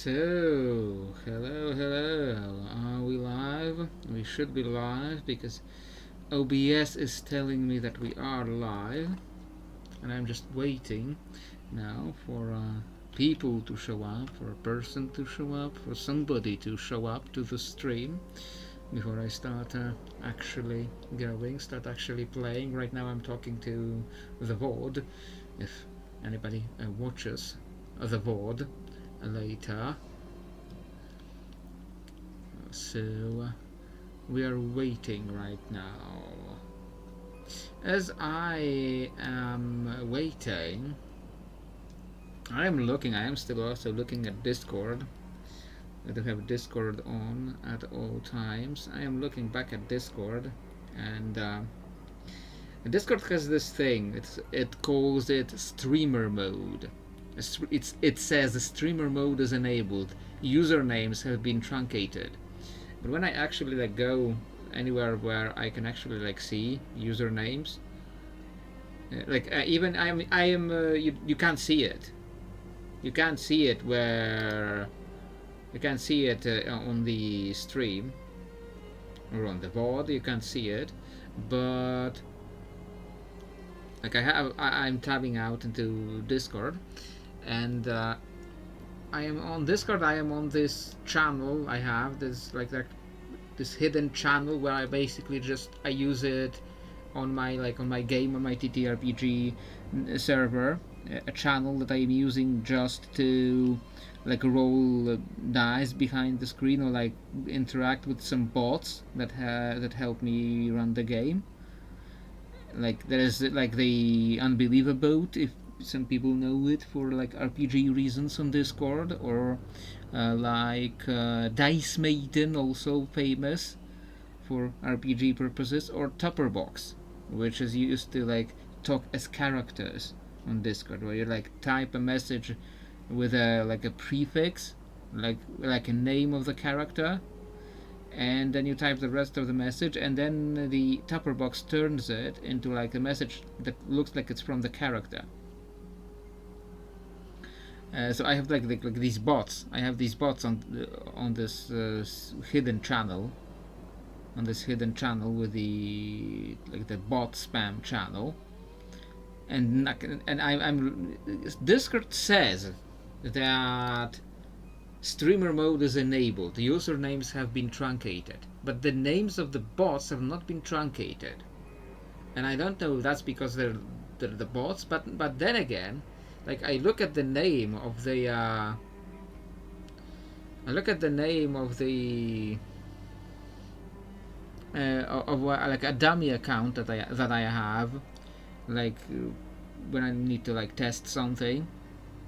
So, hello. Are we live? We should be live because OBS is telling me that we are live, and I'm just waiting now for people to show up, for a person to show up, for somebody to show up to the stream before I start actually start actually playing. Right now I'm talking to the VOD. If anybody watches the VOD later. So we are waiting right now. As I am waiting, I am still also looking at Discord. I do have Discord on at all times. I am looking back at Discord, and Discord has this thing. It calls it streamer mode. It says streamer mode is enabled. Usernames have been truncated. But when I actually go anywhere where I can actually see usernames, even I am you can't see it. You can't see it where you can't see it on the stream or on the VOD. You can't see it, but I'm tabbing out into Discord, and I am on Discord. I am on this channel. I have this this hidden channel where I basically I use it on my game, on my TTRPG server, a channel that I'm using just to roll dice behind the screen, or interact with some bots that help me run the game. There is the Unbeliever boat, if some people know it, for RPG reasons on Discord, or Dice Maiden, also famous for RPG purposes, or Tupperbox, which is used to talk as characters on Discord, where you type a message with a prefix, like a name of the character, and then you type the rest of the message, and then the Tupperbox turns it into a message that looks like it's from the character. So I have these bots. I have these bots on this hidden channel. On this hidden channel with the bot spam channel, and I'm Discord says that streamer mode is enabled. The usernames have been truncated, but the names of the bots have not been truncated. And I don't know if that's because they're the bots, but then again, I look at the name of the of a dummy account that I have, when I need to test something,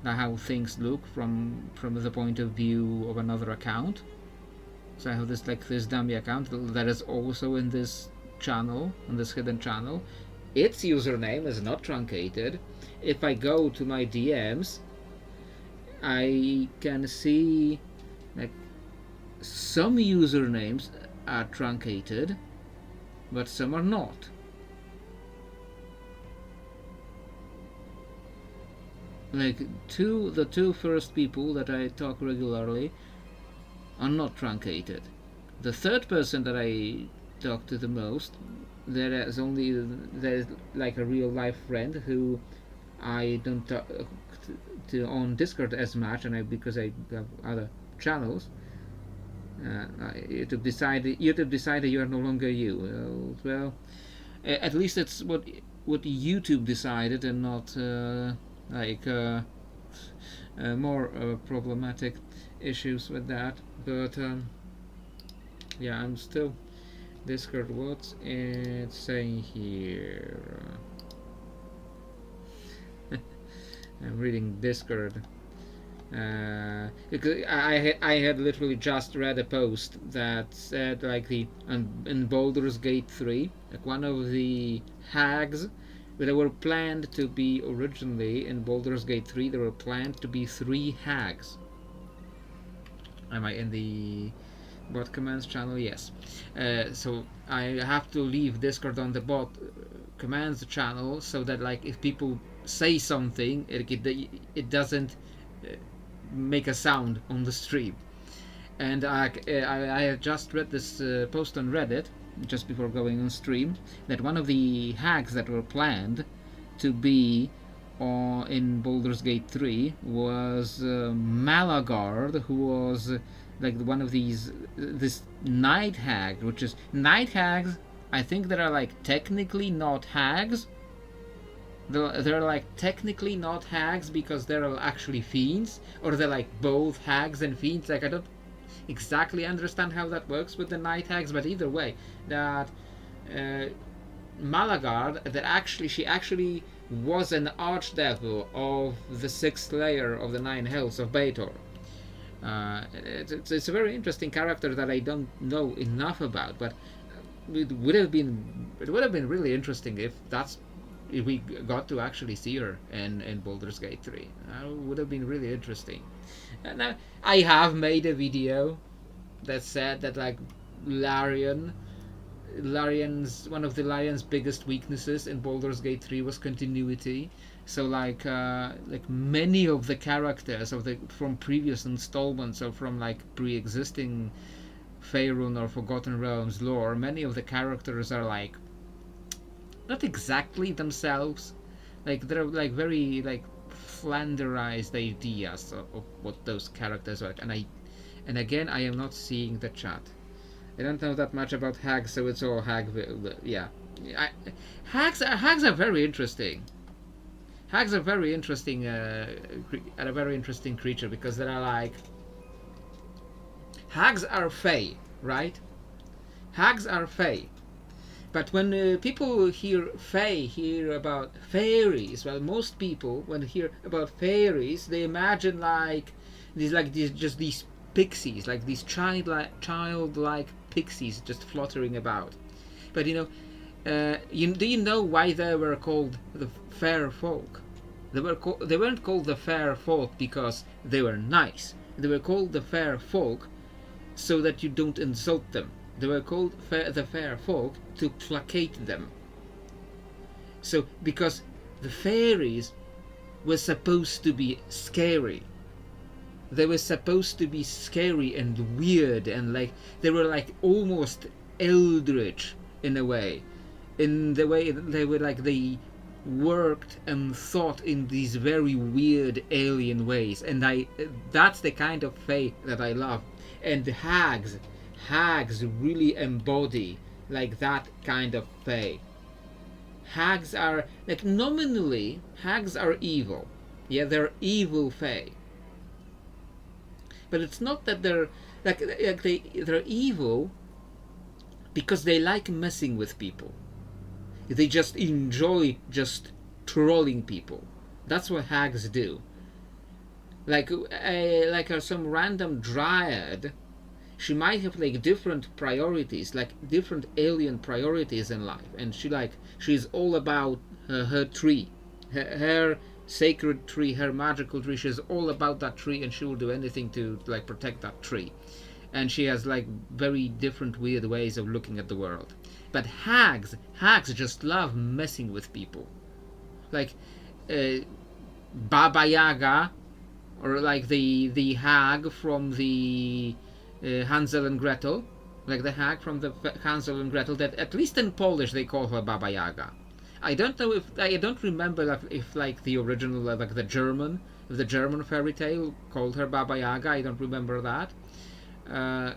how things look from the point of view of another account. So I have this dummy account that is also in this channel, in this hidden channel. Its username is not truncated. If I go to my DMs, I can see some usernames are truncated, but some are not. The two first people that I talk regularly are not truncated. The third person that I talk to the most, there's a real life friend who I don't talk to on Discord as much, and because I have other channels. YouTube decided you are no longer you. Well, at least it's what YouTube decided, and not more problematic issues with that. But yeah, I'm still Discord. What's it saying here? I'm reading Discord. Because I had literally just read a post that said in Baldur's Gate 3, one of the hags that were planned to be originally in Baldur's Gate 3, there were planned to be 3 hags. Am I in the bot commands channel? Yes. So I have to leave Discord on the bot commands channel, so that if people say something, it doesn't make a sound on the stream. And I had just read this post on Reddit just before going on stream, that one of the hags that were planned to be in Baldur's Gate 3 was Malagard, who was like one of this night hag, which is night hags. I think that are like technically not hags. They're like technically not hags because they're actually fiends, or they're like both hags and fiends. Like I don't exactly understand how that works with the night hags, but either way, that Malagard, that she actually was an archdevil of the 6th layer of the 9 hells of Baator. It's a very interesting character that I don't know enough about, but it would have been really interesting if we got to actually see her in Baldur's Gate 3. That would have been really interesting. And I have made a video that said that like Larian's one of the Larian's biggest weaknesses in Baldur's Gate 3 was continuity. So like many of the characters from previous installments or from like pre-existing Faerun or Forgotten Realms lore, many of the characters are like not exactly themselves. Like they're like very like flanderized ideas of what those characters are. And again, I am not seeing the chat. I don't know that much about hags, so it's all hag. Yeah, hags are very interesting. Hags are very interesting. A very interesting creature because they are like hags are fae, right? Hags are fae. But when people hear about fairies, well, most people when they hear about fairies, they imagine these pixies, like these childlike pixies just fluttering about. But do you know why they were called the fair folk? They weren't called the fair folk because they were nice. They were called the fair folk so that you don't insult them. They were called the fair folk to placate them. So because the fairies were supposed to be scary. They were supposed to be scary and weird, and like they were like almost eldritch in a way, in the way that they were like they worked and thought in these very weird alien ways, and that's the kind of fae that I love. And the hags really embody like that kind of fae. Hags are like nominally hags are evil. Yeah, they're evil fae. But it's not that they're they're evil because they like messing with people. They just enjoy just trolling people. That's what hags do. Like some random dryad, she might have like different priorities, like different alien priorities in life, and she's all about her tree, her sacred tree, her magical tree. She's all about that tree, and she will do anything to like protect that tree. And she has like very different weird ways of looking at the world. But hags just love messing with people, like Baba Yaga, or like the hag from the Hansel and Gretel, like the hag from the Hansel and Gretel. That at least in Polish they call her Baba Yaga. I don't know I don't remember if like the original, like the German fairy tale called her Baba Yaga. I don't remember that,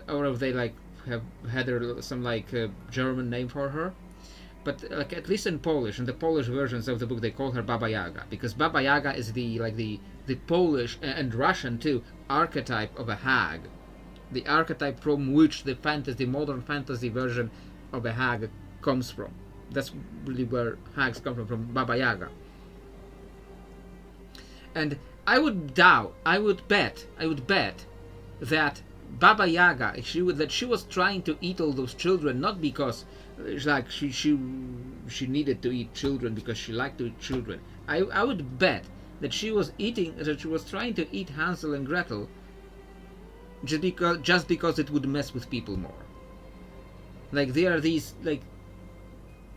or if they like have had some like German name for her. But like at least in Polish, in the Polish versions of the book, they call her Baba Yaga, because Baba Yaga is the Polish and Russian too archetype of a hag, the archetype from which the modern fantasy version of a hag comes from. That's really where hags come from Baba Yaga. And I would bet that Baba Yaga, she was trying to eat all those children not because like she needed to eat children, because she liked to eat children. I would bet that she was trying to eat Hansel and Gretel just because it would mess with people more. Like they are these like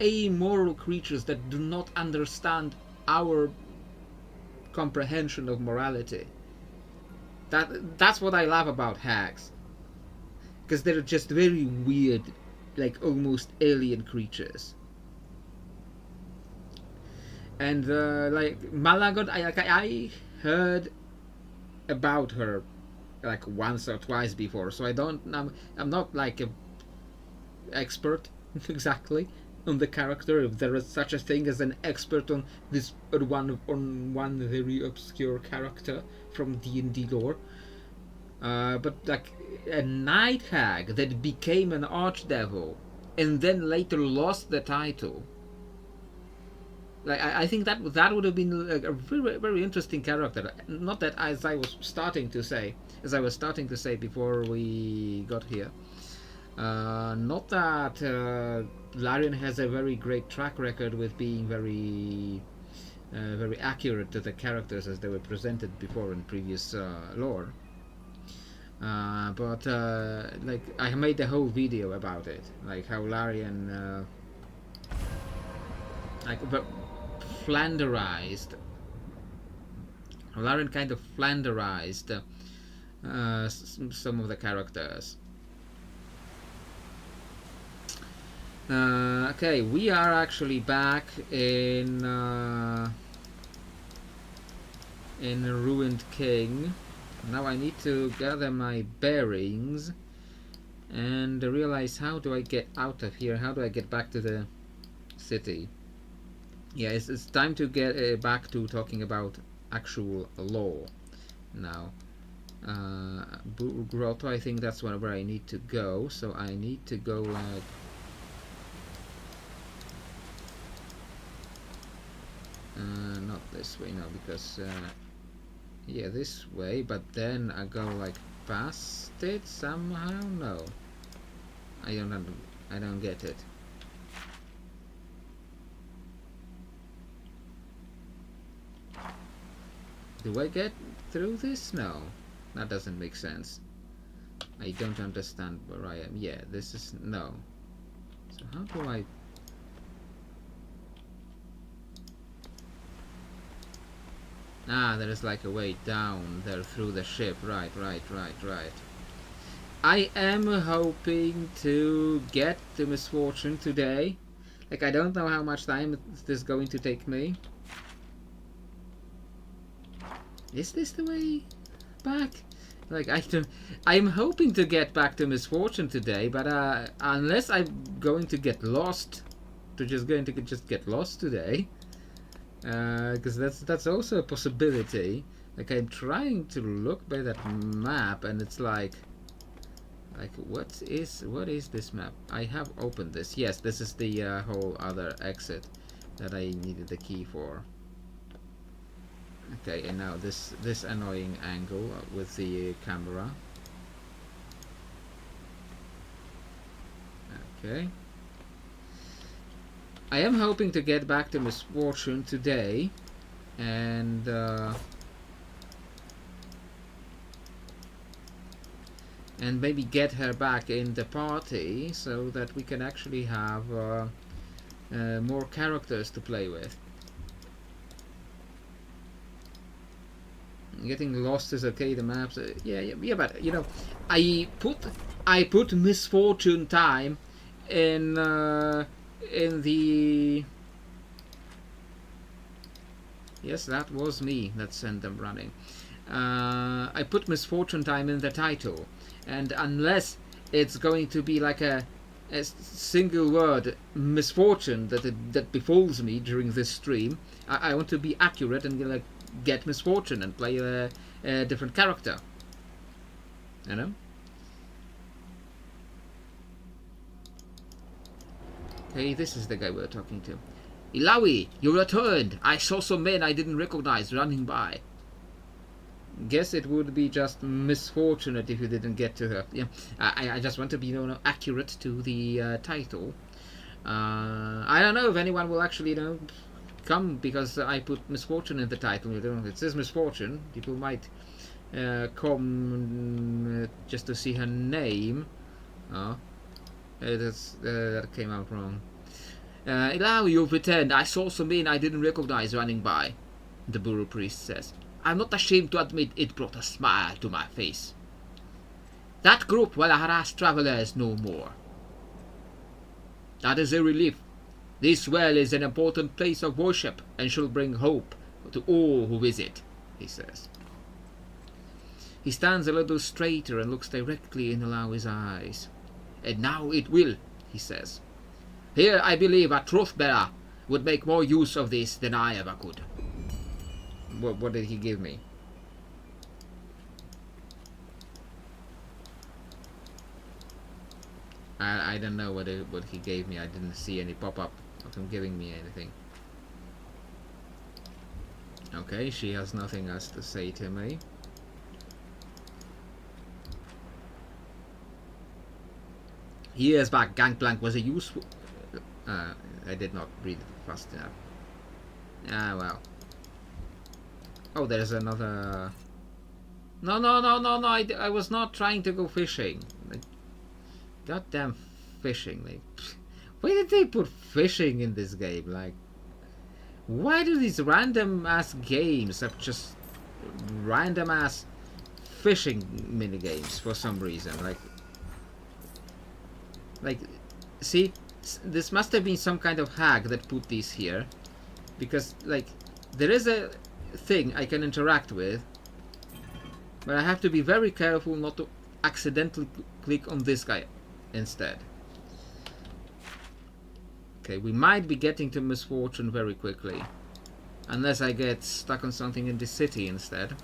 amoral creatures that do not understand our comprehension of morality. That's what I love about hags, because they're just very weird, like almost alien creatures. And like Malagot, I heard about her like once or twice before, so I'm not like a expert exactly on the character, if there is such a thing as an expert on this on one very obscure character from D&D lore. But like a night hag that became an archdevil and then later lost the title. Like I think that would have been like a very very interesting character. Not that as I was starting to say, before we got here. Not that Larian has a very great track record with being very accurate to the characters as they were presented before in previous lore. But like I made a whole video about it, like how Larian like flanderized. Larian kind of flanderized some of the characters. Okay, we are actually back in Ruined King. Now I need to gather my bearings and realize, how do I get out of here? How do I get back to the city? Yeah, it's time to get back to talking about actual law now. Grotto, I think that's where I need to go, so I need to go like not this way now, because yeah, this way, but then I go like past it somehow. No, I don't get it. Do I get through this? No, that doesn't make sense. I don't understand where I am. Yeah, this is no. So how do I? Ah, there is like a way down there through the ship. Right. I am hoping to get to Misfortune today. Like, I don't know how much time this is going to take me. Is this the way back? Like, I'm hoping to get back to Misfortune today, but unless I'm going to get lost, just get lost today. Because that's also a possibility. Like, I'm trying to look by that map, and it's like what is this map? I have opened this. Yes, this is the whole other exit that I needed the key for. Okay, and now this annoying angle with the camera. Okay. I am hoping to get back to Misfortune today, and maybe get her back in the party so that we can actually have more characters to play with. Getting lost is okay. The maps, yeah, but you know, I put Misfortune time in the. Yes, that was me that sent them running. I put Misfortune time in the title, and unless it's going to be like a single word misfortune that befalls me during this stream, I want to be accurate and like get Misfortune and play a different character. You know. Hey, this is the guy we're talking to. Ilawi, you returned. I saw some men I didn't recognize running by. Guess it would be just misfortunate if you didn't get to her. Yeah, I just want to be accurate to the title. I don't know if anyone will actually come because I put Misfortune in the title. It says Misfortune. People might come just to see her name. Oh, that came out wrong. Ilawi, you've returned. I saw some men I didn't recognize running by, the Buru priest says. I'm not ashamed to admit it brought a smile to my face. That group will harass travelers no more. That is a relief. This well is an important place of worship and shall bring hope to all who visit, he says. He stands a little straighter and looks directly in Alawi's eyes. And now it will, he says. Here I believe a truth-bearer would make more use of this than I ever could. What did he give me? I don't know what he gave me. I didn't see any pop-up of him giving me anything. Okay, she has nothing else to say to me. Years back, Gangplank was a useful... I did not read it fast enough. Ah, well. Oh, there's another... No, I was not trying to go fishing. Like, goddamn fishing. Like, why did they put fishing in this game? Like, why do these random ass games have just random ass fishing minigames for some reason? Like, see, this must have been some kind of hack that put these here, because like there is a thing I can interact with, but I have to be very careful not to accidentally click on this guy instead. Okay, we might be getting to Misfortune very quickly, unless I get stuck on something in the city instead.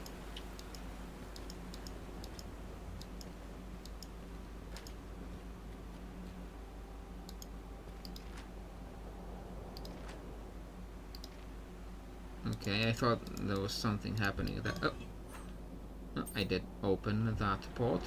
Okay, I thought there was something happening there. Oh, oh, I did open that port.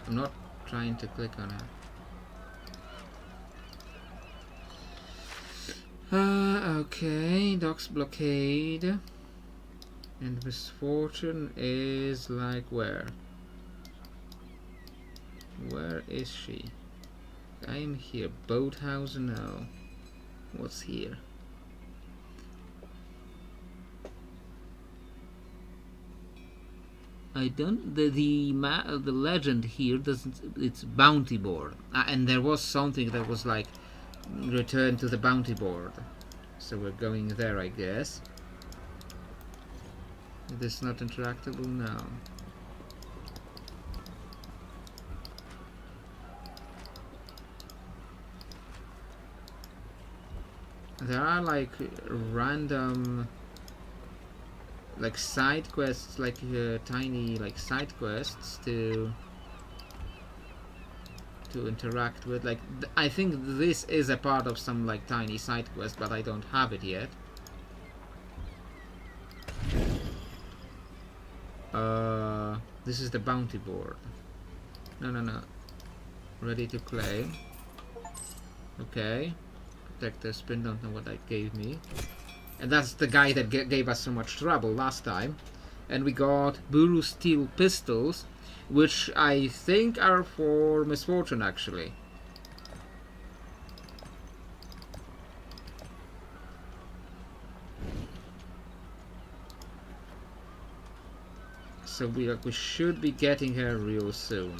I'm not trying to click on it. Okay, docks blockade. And Misfortune is like where? Where is she? I am here. Boathouse, no. What's here? I don't. The legend here doesn't. It's bounty board, and there was something that was like return to the bounty board. So we're going there, I guess. Is this not interactable? No. There are like random like side quests, like tiny like side quests to interact with. Like I think this is a part of some like tiny side quest, but I don't have it yet. This is the bounty board. No. Ready to claim. Okay. Protector spin, don't know what that gave me. And that's the guy that gave us so much trouble last time. And we got Buru steel pistols, which I think are for Misfortune actually. So we should be getting her real soon.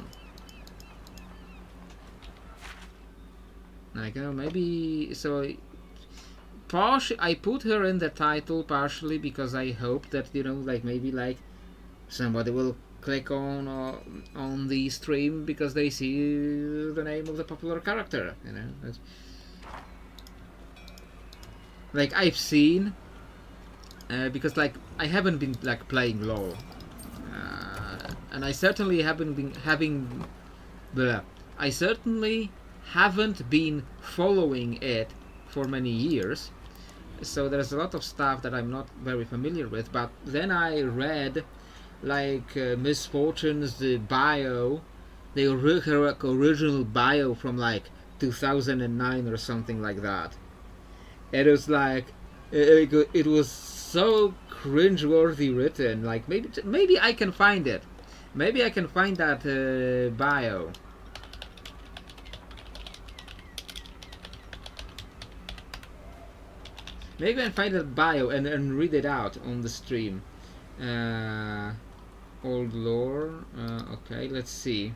Like, you know, maybe so. I put her in the title partially because I hope that, you know, like maybe like somebody will click on the stream because they see the name of the popular character, you know. Like I've seen, because like I haven't been like playing LoL, and I certainly haven't been I certainly haven't been following it for many years. So there's a lot of stuff that I'm not very familiar with, but then I read like Misfortune's bio, her original bio from like 2009 or something like that, It was like it was so cringeworthy written. Like maybe I can find it. Maybe I can find that bio. Maybe I can find that bio and read it out on the stream. Old lore. Okay, let's see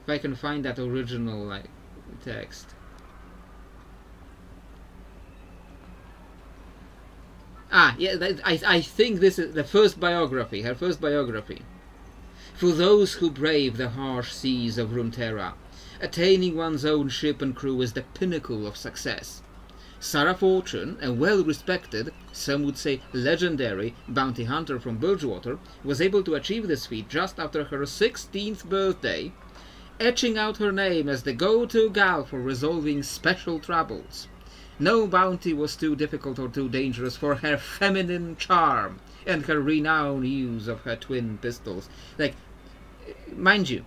if I can find that original like text. Yeah, I think this is the first biography, her first biography. For those who brave the harsh seas of Runeterra, attaining one's own ship and crew is the pinnacle of success. Sarah Fortune, a well-respected, some would say legendary, bounty hunter from Bilgewater, was able to achieve this feat just after her 16th birthday, etching out her name as the go-to gal for resolving special troubles. No bounty was too difficult or too dangerous for her feminine charm and her renowned use of her twin pistols. Like, mind you,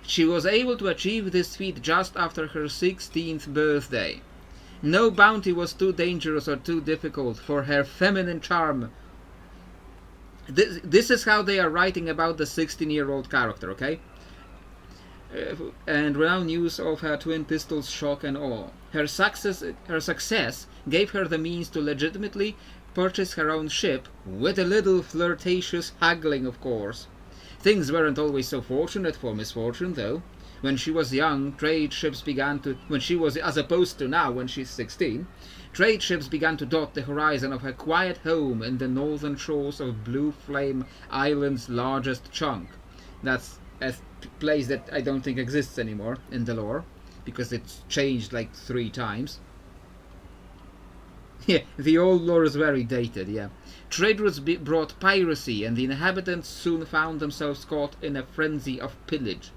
she was able to achieve this feat just after her 16th birthday. No bounty was too dangerous or too difficult for her feminine charm. This is how they are writing about the 16-year-old character, okay? And renowned use of her twin pistols, shock and awe. Her success gave her the means to legitimately purchase her own ship, with a little flirtatious haggling, of course. Things weren't always so fortunate for Miss Fortune, though. When she was young, trade ships began to... When she was, as opposed to now, when she's 16, trade ships began to dot the horizon of her quiet home in the northern shores of Blue Flame Island's largest chunk. That's a place that I don't think exists anymore in the lore, because it's changed like 3 times. Yeah, the old lore is very dated, yeah. Trade routes brought piracy, and the inhabitants soon found themselves caught in a frenzy of pillage.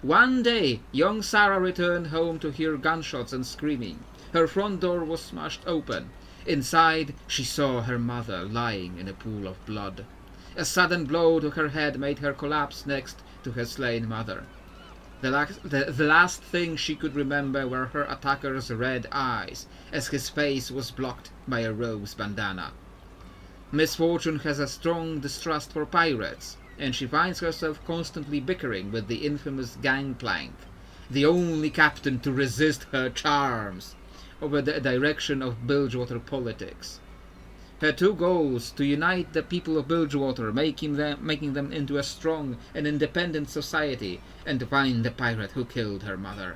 One day, young Sarah returned home to hear gunshots and screaming. Her front door was smashed open. Inside, she saw her mother lying in a pool of blood. A sudden blow to her head made her collapse next to her slain mother. The last thing she could remember were her attacker's red eyes, as his face was blocked by a rose bandana. Miss Fortune has a strong distrust for pirates, and she finds herself constantly bickering with the infamous Gangplank, the only captain to resist her charms, over the direction of Bilgewater politics. Her 2 goals: to unite the people of Bilgewater, making them into a strong and independent society, and to find the pirate who killed her mother.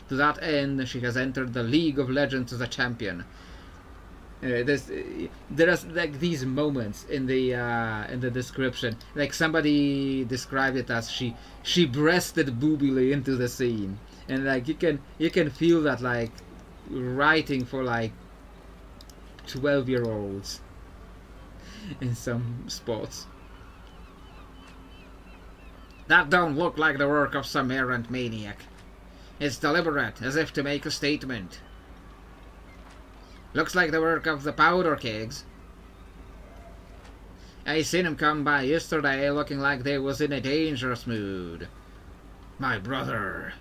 To that end, she has entered the League of Legends as a champion. There are like these moments in the description, like somebody described it as she breasted boobily into the scene, and like you can feel that like writing for like 12-year-olds in some spots. That don't look like the work of some errant maniac. It's deliberate, as if to make a statement. Looks like the work of the powder kegs. I seen 'em come by yesterday looking like they was in a dangerous mood. My brother.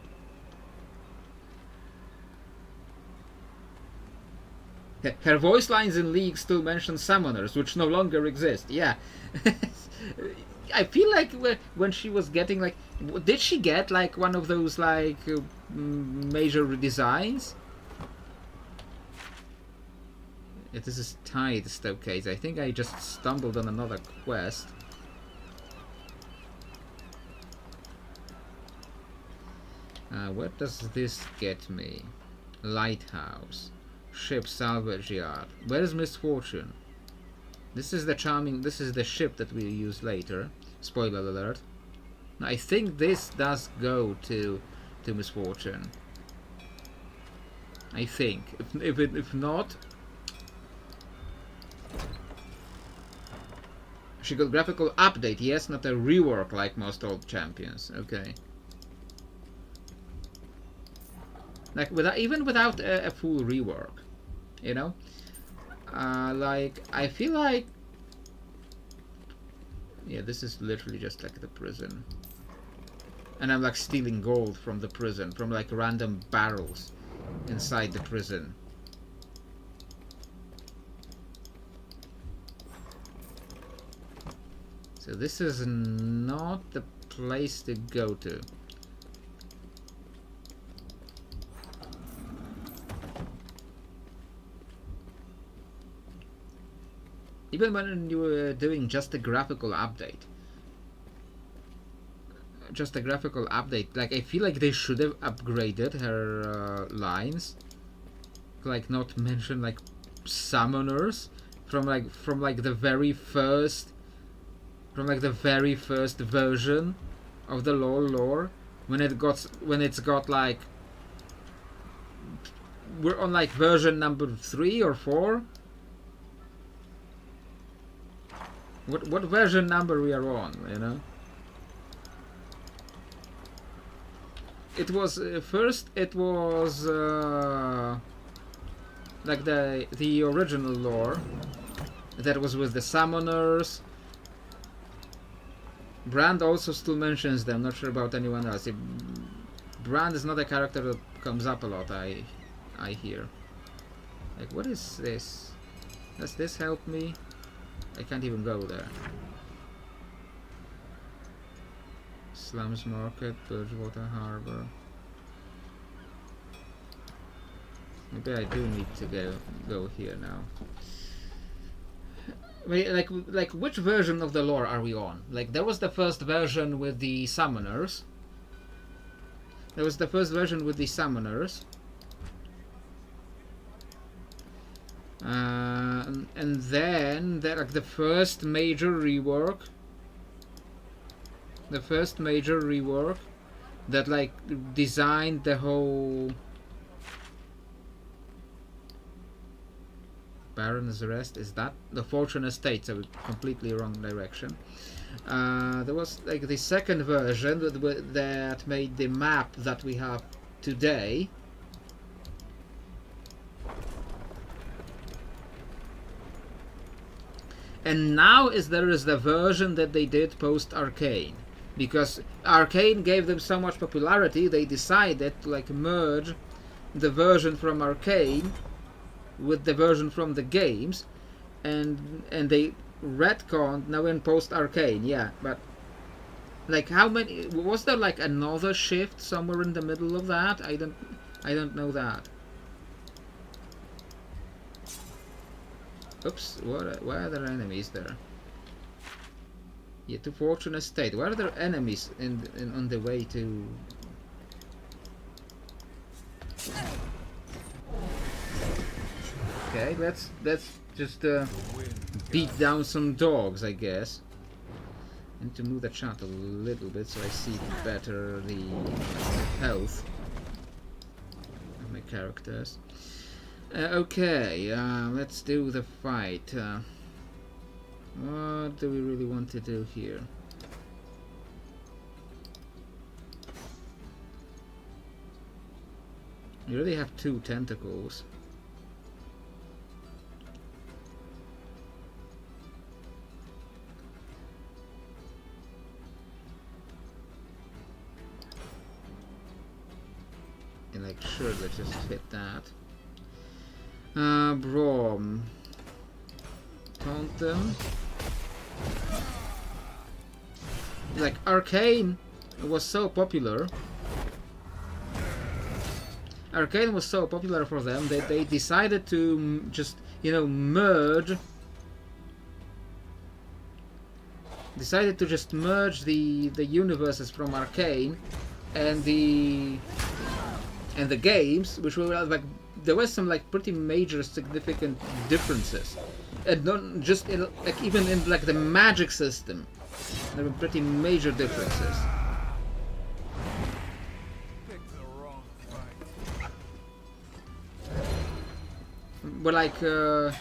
Her voice lines in League still mention summoners, which no longer exist. Yeah. I feel like when she was getting like... Did she get like one of those like major redesigns? This is Tide Stowcase. I think I just stumbled on another quest. What does this get me? Lighthouse. Ship salvage yard. Where is Miss Fortune? This is the ship that we use later. Spoiler alert. Now, I think this does go to Miss Fortune. I think. If not... She got graphical update, yes, not a rework like most old champions. Okay. Like even without a full rework, you know. Like I feel like, yeah, this is literally just like the prison, and I'm like stealing gold from the prison, from like random barrels inside the prison. So this is not the place to go to. Even when you were doing just a graphical update. Like, I feel like they should have upgraded her lines. Like, not mention like summoners from the very first version of the lore, when it's got like, we're on like version number 3 or 4. What version number we are on, you know? It was first. It was like the original lore that was with the summoners. Brand also still mentions them. Not sure about anyone else. Brand is not a character that comes up a lot. I hear. Like, what is this? Does this help me? I can't even go there. Slums Market, Bridgewater Harbor. Maybe I do need to go here now. Wait, like which version of the lore are we on? Like, there was the first version with the summoners. And then like the first major rework. That like designed the whole Baron's Rest. Is that the Fortune Estate? So completely wrong direction. There was like the second version that made the map that we have today. And now there is the version that they did post Arcane, because Arcane gave them so much popularity, they decided to like merge the version from Arcane with the version from the games, and they retconned now in post Arcane. Yeah, but like, how many was there? Like another shift somewhere in the middle of that? I don't know that. Oops, why are there enemies there? Yeah, to Fortune Estate. Why are there enemies on the way to... Okay, let's just beat down some dogs, I guess. I need to move the chat a little bit so I see better the health of my characters. Okay, let's do the fight. What do we really want to do here? You already have 2 tentacles. And like, sure, let's just hit that. Brom. Taunt them. Like, Arcane was so popular. Arcane was so popular for them that they decided to just, you know, merge. Decided to just merge the universes from Arcane and the games, which were like, there was some like pretty major significant differences, and not just in, like, even in like the magic system, there were pretty major differences. But like the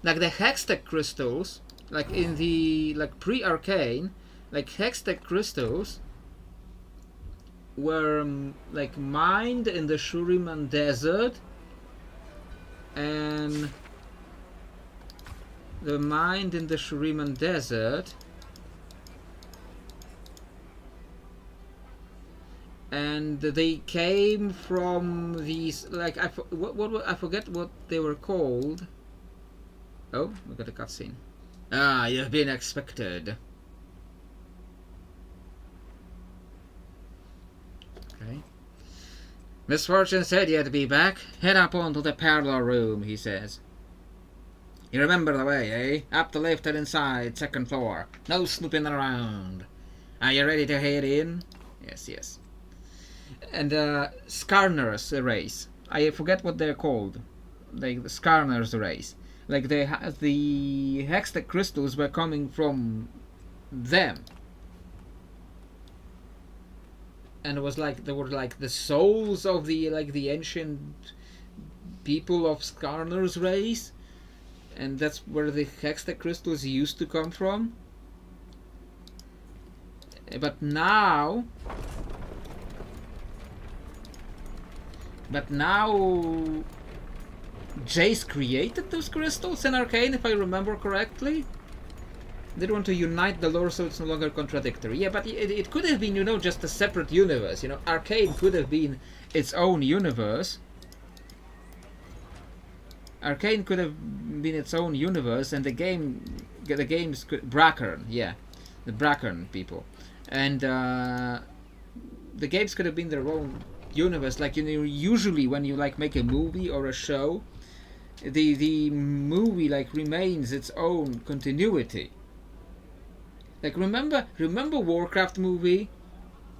Hextech crystals, like in the like pre-Arcane, like Hextech crystals were like mined in the Shuriman Desert, and they mined in the Shuriman Desert, and they came from these, like, I forget what they were called. Oh, we got a cutscene. Ah, you've been expected. Okay. Misfortune said you'd be back. Head up onto the parlor room, he says. You remember the way, eh? Up the lift and inside, second floor. No snooping around. Are you ready to head in? Yes, yes. And Skarner's race. I forget what they're called. Like the Skarner's race. Like the hextech crystals were coming from them. And it was like they were like the souls of the ancient people of Skarner's race, and that's where the hextech crystals used to come from. But now, Jace created those crystals in Arcane, if I remember correctly. They want to unite the lore so it's no longer contradictory. Yeah, but it could have been, just a separate universe. Arcane could have been its own universe. Arcane could have been its own universe, and the games could Brackern, yeah, the Brackern people, and the games could have been their own universe. Like usually when you make a movie or a show, the movie remains its own continuity. Like remember Warcraft movie?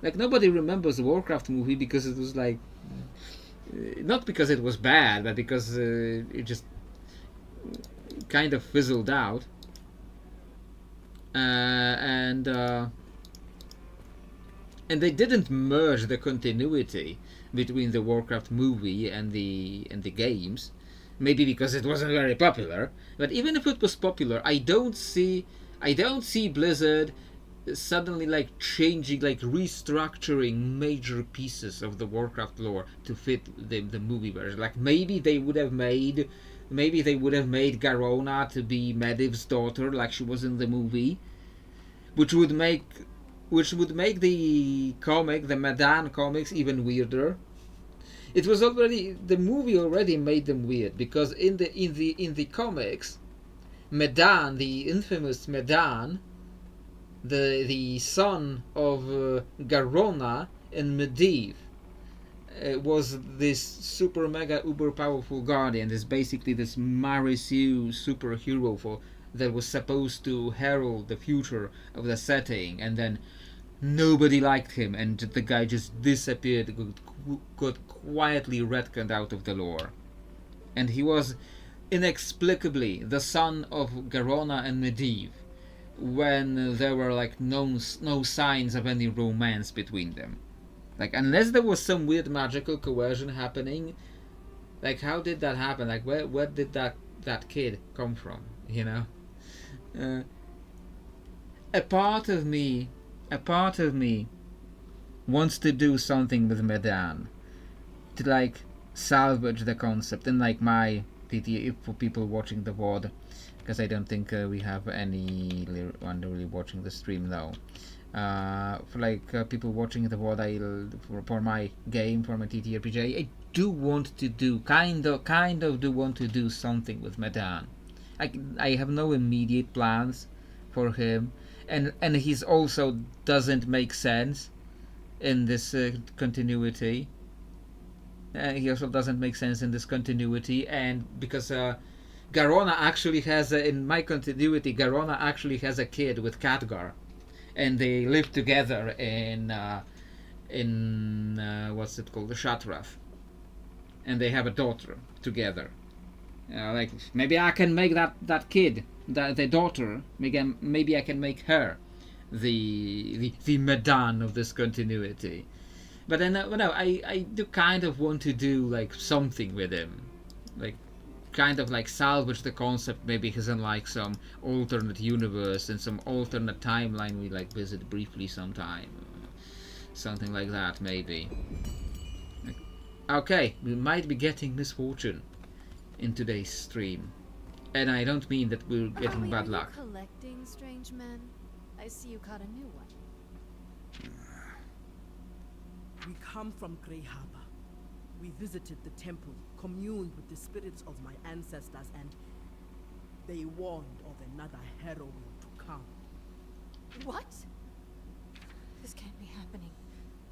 Like nobody remembers the Warcraft movie because it was not because it was bad, but because it just kind of fizzled out. And they didn't merge the continuity between the Warcraft movie and the games. Maybe because it wasn't very popular. But even if it was popular, I don't see Blizzard suddenly changing, restructuring major pieces of the Warcraft lore to fit the movie version. Maybe they would have made Garona to be Medivh's daughter, like she was in the movie, which would make the Medan comics even weirder. It was the movie already made them weird because in the comics, Medan, the infamous Medan, the son of Garona and Medivh, was this super mega uber powerful guardian. This basically this Marisu superhero that was supposed to herald the future of the setting, and then nobody liked him, and the guy just disappeared, got quietly retconned out of the lore, and he was inexplicably the son of Garona and Medivh, when there were no signs of any romance between them. Unless there was some weird magical coercion happening, how did that happen? Where did that kid come from? A part of me wants to do something with Medan to salvage the concept in my TT for people watching the VOD, because I don't think we have anyone really watching the stream now. For people watching the VOD, for my game, for my TTRPG, I do want to do kind of do want to do something with Medan. I have no immediate plans for him, and he's also doesn't make sense in this continuity. He also doesn't make sense in this continuity, and because Garona actually has in my continuity, Garona actually has a kid with Khadgar, and they live together in what's it called, the Shatrath, and they have a daughter together. Maybe I can make that kid, the daughter, maybe I can make her the Medan of this continuity. But then no, I do kind of want to do something with him, kind of salvage the concept. Maybe he's in some alternate universe, in some alternate timeline we visit briefly sometime, something like that maybe. Okay, we might be getting misfortune in today's stream, and I don't mean that we're getting bad luck. Collecting strange men? I see you caught a new one. We come from Grey Harbor. We visited the temple, communed with the spirits of my ancestors, and They warned of another heroine to come. What? This can't be happening.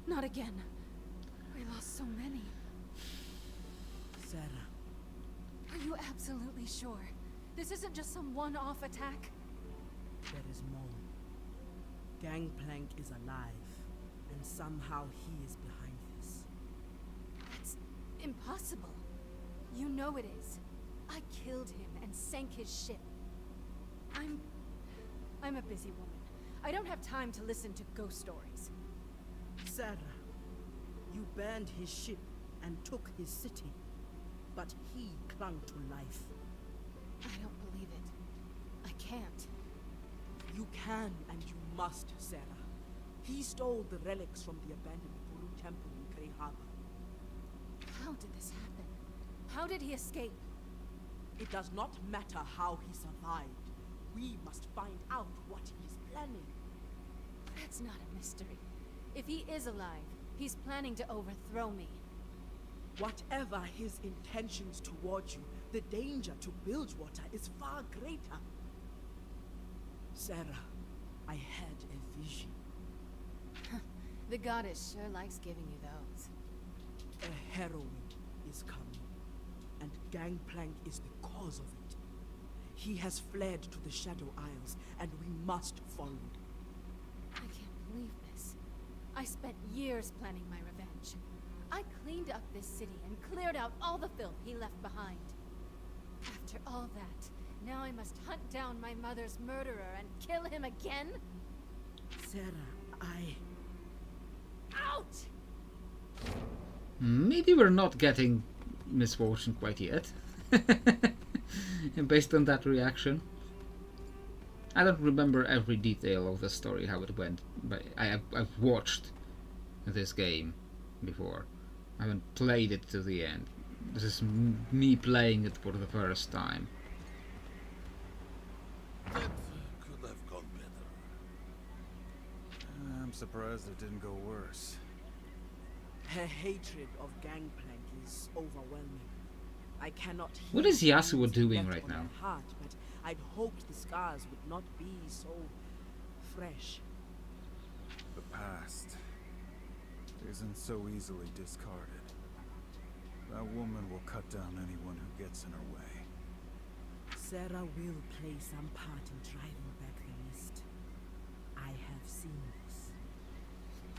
Not again. We lost so many. Sarah, Are you absolutely sure? This isn't just some one-off attack? there is more. Gangplank is alive, and somehow he is behind this. That's impossible. You know it is. I killed him and sank his ship. I'm a busy woman. I don't have time to listen to ghost stories. Sarah, you burned his ship and took his city, but he clung to life. I don't believe it. I can't. You can and you must, Sarah. He stole the relics from the abandoned Buru temple in Grey Harbor. How did this happen? How did he escape? It does not matter how he survived. We must find out what he's planning. That's not a mystery. If he is alive, he's planning to overthrow me. Whatever his intentions towards you, the danger to Bilgewater is far greater. Sarah, I had a vision. The goddess sure likes giving you those. A heroine is coming, and Gangplank is the cause of it. He has fled to the Shadow Isles, and we must follow. I can't believe this. I spent years planning my revenge. I cleaned up this city and cleared out all the filth he left behind. After all that, now I must hunt down my mother's murderer and kill him again? Sarah, Out! Maybe we're not getting misfortune quite yet. Based on that reaction. I don't remember every detail of the story, how it went, but I've watched this game before. I haven't played it to the end. This is me playing it for the first time. That could have gone better. I'm surprised it didn't go worse. her hatred of Gangplank is overwhelming. I cannot hear What is Yasuo words doing left right on now? her heart, but I'd hoped the scars would not be so fresh. The past isn't so easily discarded. That woman will cut down anyone who gets in her way. Sarah will play some part in driving back the mist. I have seen this.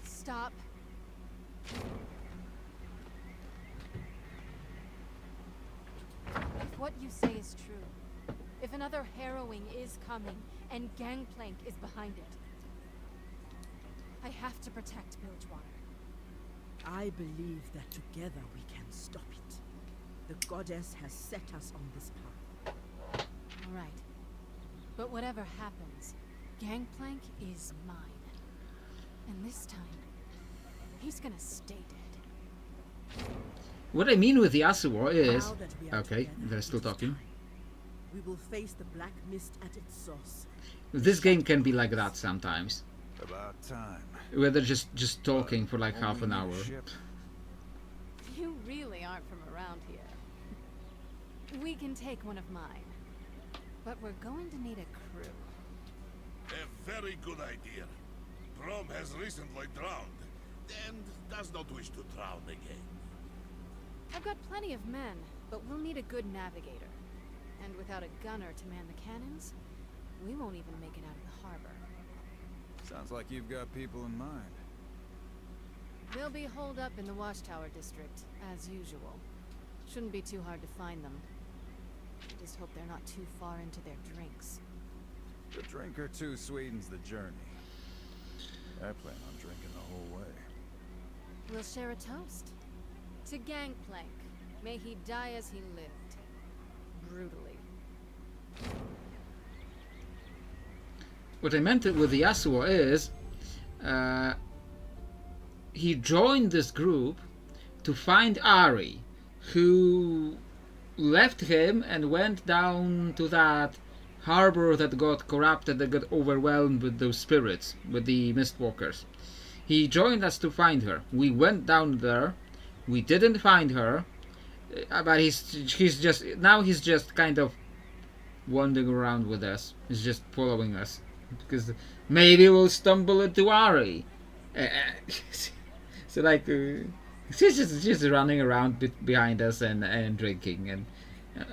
Stop. If what you say is true, if another harrowing is coming and Gangplank is behind it, I have to protect Bilgewater. I believe that together we can stop it. The goddess has set us on this path. All right. But whatever happens, Gangplank is mine. And this time, he's gonna stay dead. What I mean with Yasuo is... Now that we are Okay, together, they're still it is talking. time. We will face the black mist at its source. This game can be like that sometimes. About time. Where they're just talking for like half an hour. Only ship. You really aren't from around here. We can take one of mine. But we're going to need a crew. A very good idea. Brom has recently drowned, and does not wish to drown again. I've got plenty of men, but we'll need a good navigator. And without a gunner to man the cannons, we won't even make it out of the harbor. Sounds like you've got people in mind. They'll be holed up in the Watchtower district, as usual. Shouldn't be too hard to find them. I just hope they're not too far into their drinks. The drink or two sweetens the journey. I plan on drinking the whole way. We'll share a toast. To Gangplank. May he die as he lived. Brutally. What I meant with Yasuo is... he joined this group to find Ari, who left him and went down to that harbor that got corrupted, that got overwhelmed with those spirits, with the Mistwalkers. He joined us to find her. We went down there. We didn't find her, but he's just kind of wandering around with us. He's just following us. Because maybe we'll stumble into Ari. So like, she's running around behind us and drinking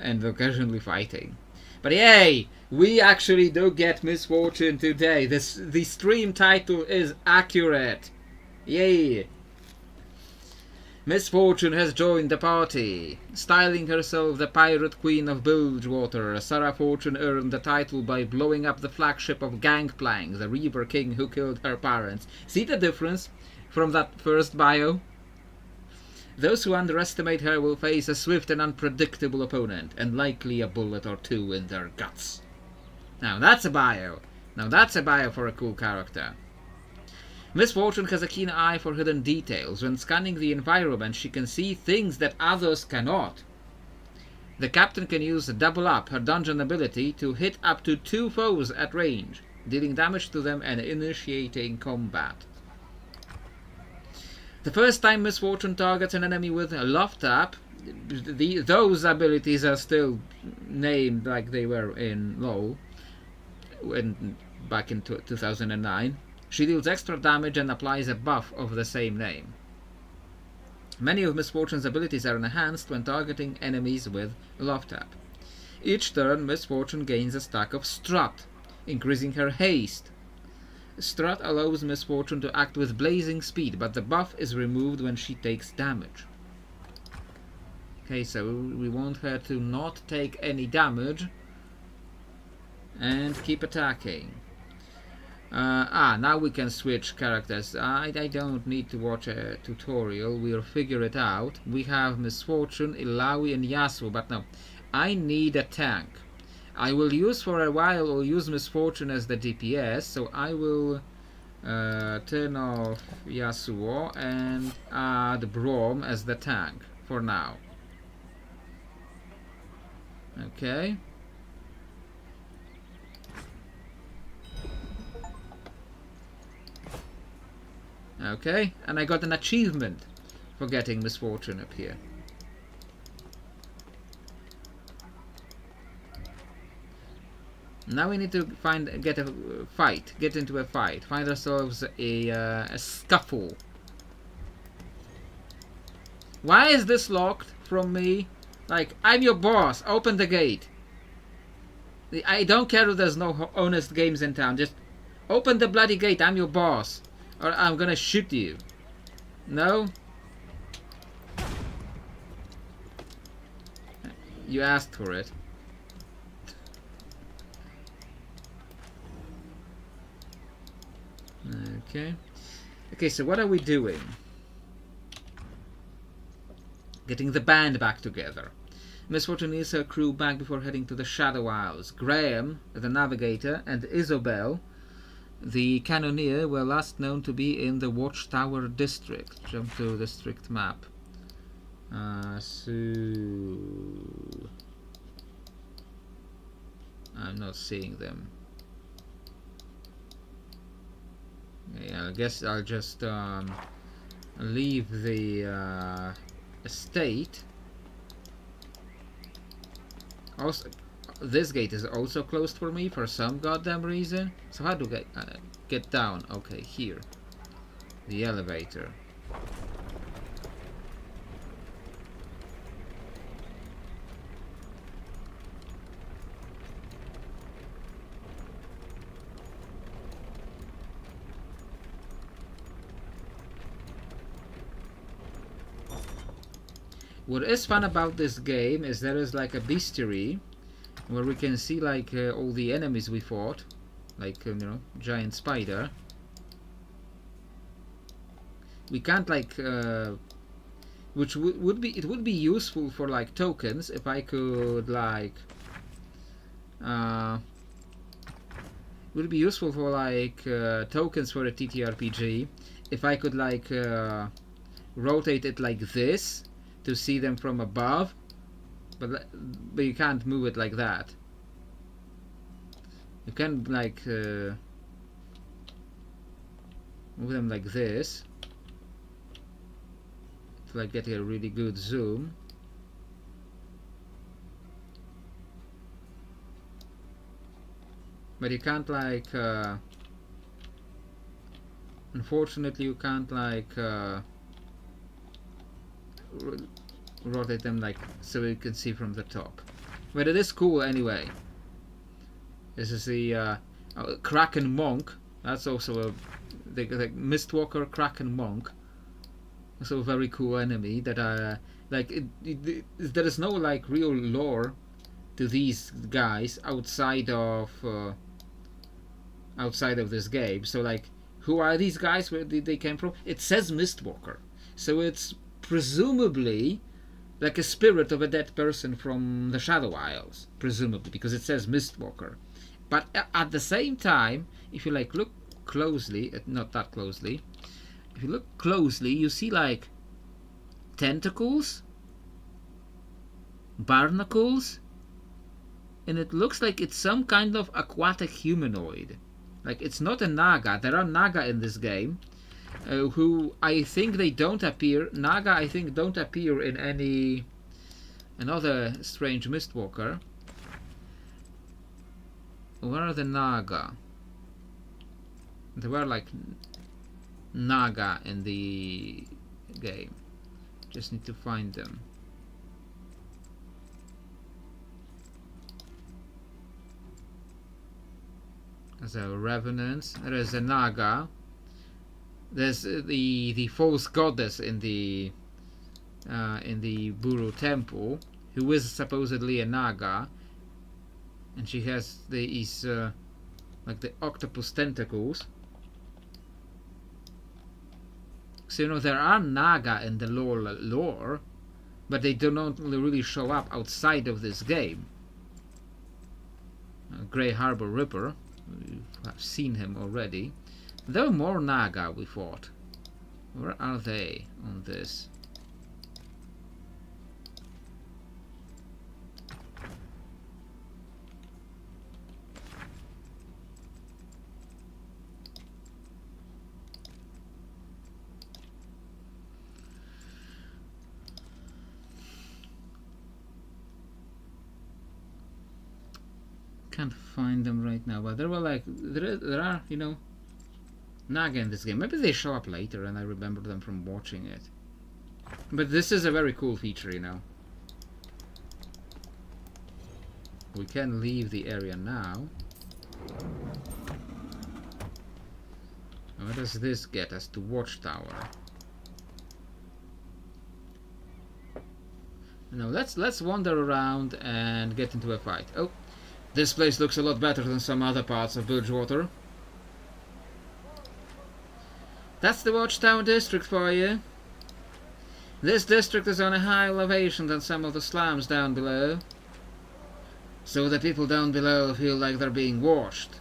and occasionally fighting. But yay! We actually do get Miss Fortune today. The stream title is accurate. Yay! Miss Fortune has joined the party. Styling herself the Pirate Queen of Bilgewater, Sarah Fortune earned the title by blowing up the flagship of Gangplank, the Reaper King who killed her parents. See the difference from that first bio? Those who underestimate her will face a swift and unpredictable opponent, and likely a bullet or two in their guts. Now that's a bio. Now that's a bio for a cool character. Miss Fortune has a keen eye for hidden details. When scanning the environment, she can see things that others cannot. The captain can use Double Up, her dungeon ability, to hit up to 2 foes at range, dealing damage to them and initiating combat. The first time Miss Fortune targets an enemy with a love tap, those abilities are still named like they were in LoL back in 2009. She deals extra damage and applies a buff of the same name. Many of Miss Fortune's abilities are enhanced when targeting enemies with Love Tap. Each turn, Miss Fortune gains a stack of Strut, increasing her haste. Strut allows Miss Fortune to act with blazing speed, but the buff is removed when she takes damage. Okay, so we want her to not take any damage and keep attacking. Now we can switch characters. I don't need to watch a tutorial. We'll figure it out. We have Miss Fortune, Ilaoi, and Yasuo, but no. I need a tank. I will use for a while, or use Miss Fortune as the DPS, so I will turn off Yasuo and add Braum as the tank for now. Okay. Okay, and I got an achievement for getting Miss Fortune up here. Now we need to get into a fight, find ourselves a scuffle. Why is this locked from me? Like, I'm your boss, open the gate. I don't care if there's no honest games in town, just open the bloody gate, I'm your boss. Or I'm gonna shoot you. No? You asked for it. Okay. Okay, so what are we doing? Getting the band back together. Miss Fortune needs her crew back before heading to the Shadow Isles. Graham, the navigator, and Isobel, the cannoneer, were last known to be in the Watchtower district. Jump to the district map. So I'm not seeing them. Yeah, I guess I'll just leave the estate. Also, this gate is also closed for me for some goddamn reason. So how do I get down? Okay, here. The elevator. What is fun about this game is there is like a bestiary where we can see like all the enemies we fought, like you know, giant spider. We can't like which would be useful for like tokens if I could like would be useful for like tokens for a TTRPG if I could like rotate it like this to see them from above, but you can't move it like that. You can like move them like this to like get a really good zoom. But you can't like unfortunately you can't like rotate them like so you can see from the top. But it is cool anyway. This is the Kraken Monk. That's also the Mistwalker Kraken Monk. Also a very cool enemy that like there is no like real lore to these guys outside of this game. So like, who are these guys? Where did they came from? It says Mistwalker, so it's presumably like a spirit of a dead person from the Shadow Isles, presumably, because it says Mistwalker. But at the same time, if you like look closely, not that closely, if you look closely, you see like tentacles, barnacles, and it looks like it's some kind of aquatic humanoid. Like, it's not a Naga. There are Naga in this game, who I think they don't appear. Naga, I think, don't appear in another strange Mistwalker. Where are the Naga? There were like Naga in the game. Just need to find them. There's a Revenant. There is a Naga. There's the false goddess in the Buru temple, who is supposedly a Naga, and she has these like the octopus tentacles. So you know there are Naga in the lore, but they do not really show up outside of this game. Grey Harbor Ripper. I've seen him already. There are more Naga, we thought. Where are they on this? Can't find them right now, but there were like there are, you know, Naga in this game. Maybe they show up later and I remember them from watching it. But this is a very cool feature, you know. We can leave the area now. Where does this get us? To Watchtower. Now let's wander around and get into a fight. Oh, this place looks a lot better than some other parts of Bilgewater. That's the Watchtower district for you. This district is on a higher elevation than some of the slums down below. So the people down below feel like they're being watched,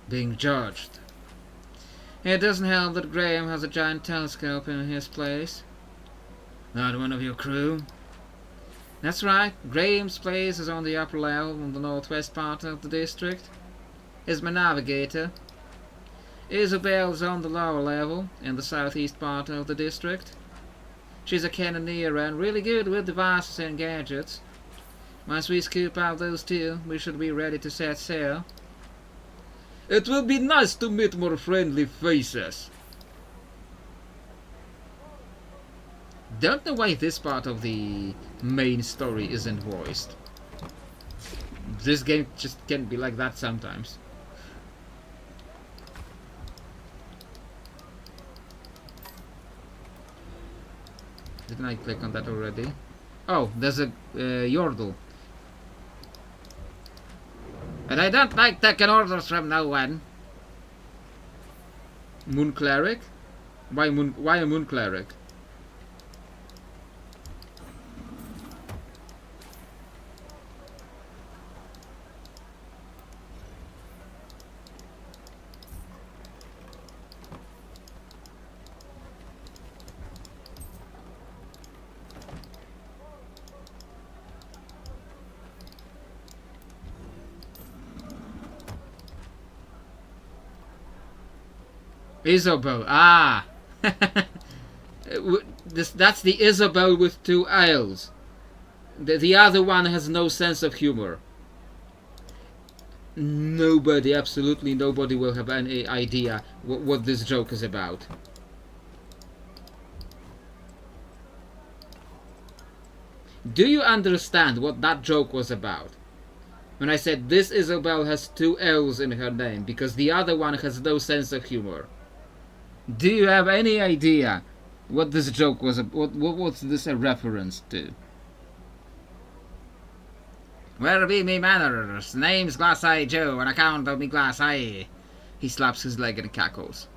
being judged. It doesn't help that Graham has a giant telescope in his place. Not one of your crew? That's right, Graham's place is on the upper level on the northwest part of the district. He's my navigator. Isabel's on the lower level in the southeast part of the district. She's a cannoneer and really good with devices and gadgets. Once we scoop out those two, we should be ready to set sail. It will be nice to meet more friendly faces. Don't know why this part of the main story isn't voiced. This game just can be like that sometimes. Didn't I click on that already? Oh, there's a Yordle. And I don't like taking orders from no one. Moon Cleric? Why a Moon Cleric? Isobel, ah! That's the Isobel with two L's. The other one has no sense of humor. nobody, absolutely nobody will have any idea what this joke is about. Do you understand what that joke was about? When I said this Isabel has 2 L's in her name because the other one has no sense of humor. Do you have any idea what this joke was? What's this a reference to? Where be me manners? Name's Glass Eye Joe, on account of me glass eye. He slaps his leg and cackles.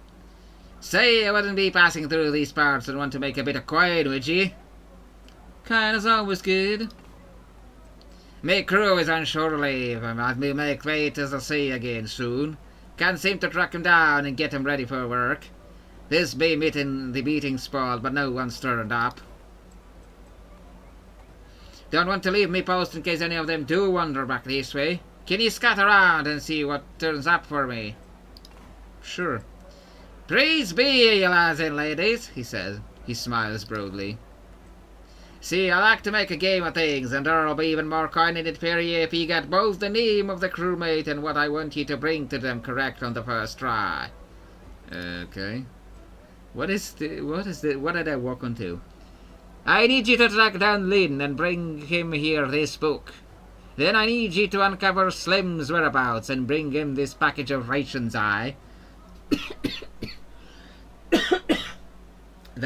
Say, you wouldn't be passing through these parts and want to make a bit of coin, would ye? Kind's always good. Me crew is on shore leave, and I'll be make way to the sea again soon. Can't seem to track him down and get him ready for work. This be the meeting spot, but no one's turned up. Don't want to leave me post in case any of them do wander back this way. Can you scat around and see what turns up for me? Sure. Praise be, you lads and ladies, he says. He smiles broadly. See, I like to make a game of things, and there'll be even more coin in it for ye if ye get both the name of the crewmate and what I want ye to bring to them correct on the first try. Okay. What did I walk onto? I need you to track down Lynn and bring him here this book. Then I need you to uncover Slim's whereabouts and bring him this package of rations, The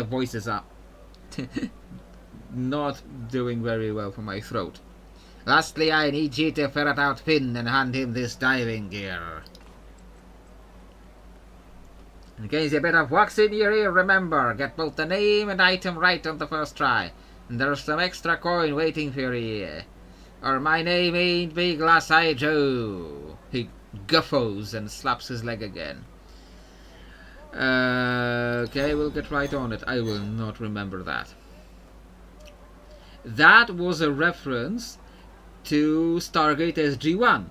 voices are not doing very well for my throat. Lastly, I need you to ferret out Finn and hand him this diving gear. In case you a bit of wax in your ear, remember, get both the name and item right on the first try. And there's some extra coin waiting for you. Or my name ain't Big Glass Eye Joe. He guffos and slaps his leg again. Okay, we'll get right on it. I will not remember that. That was a reference to Stargate SG-1.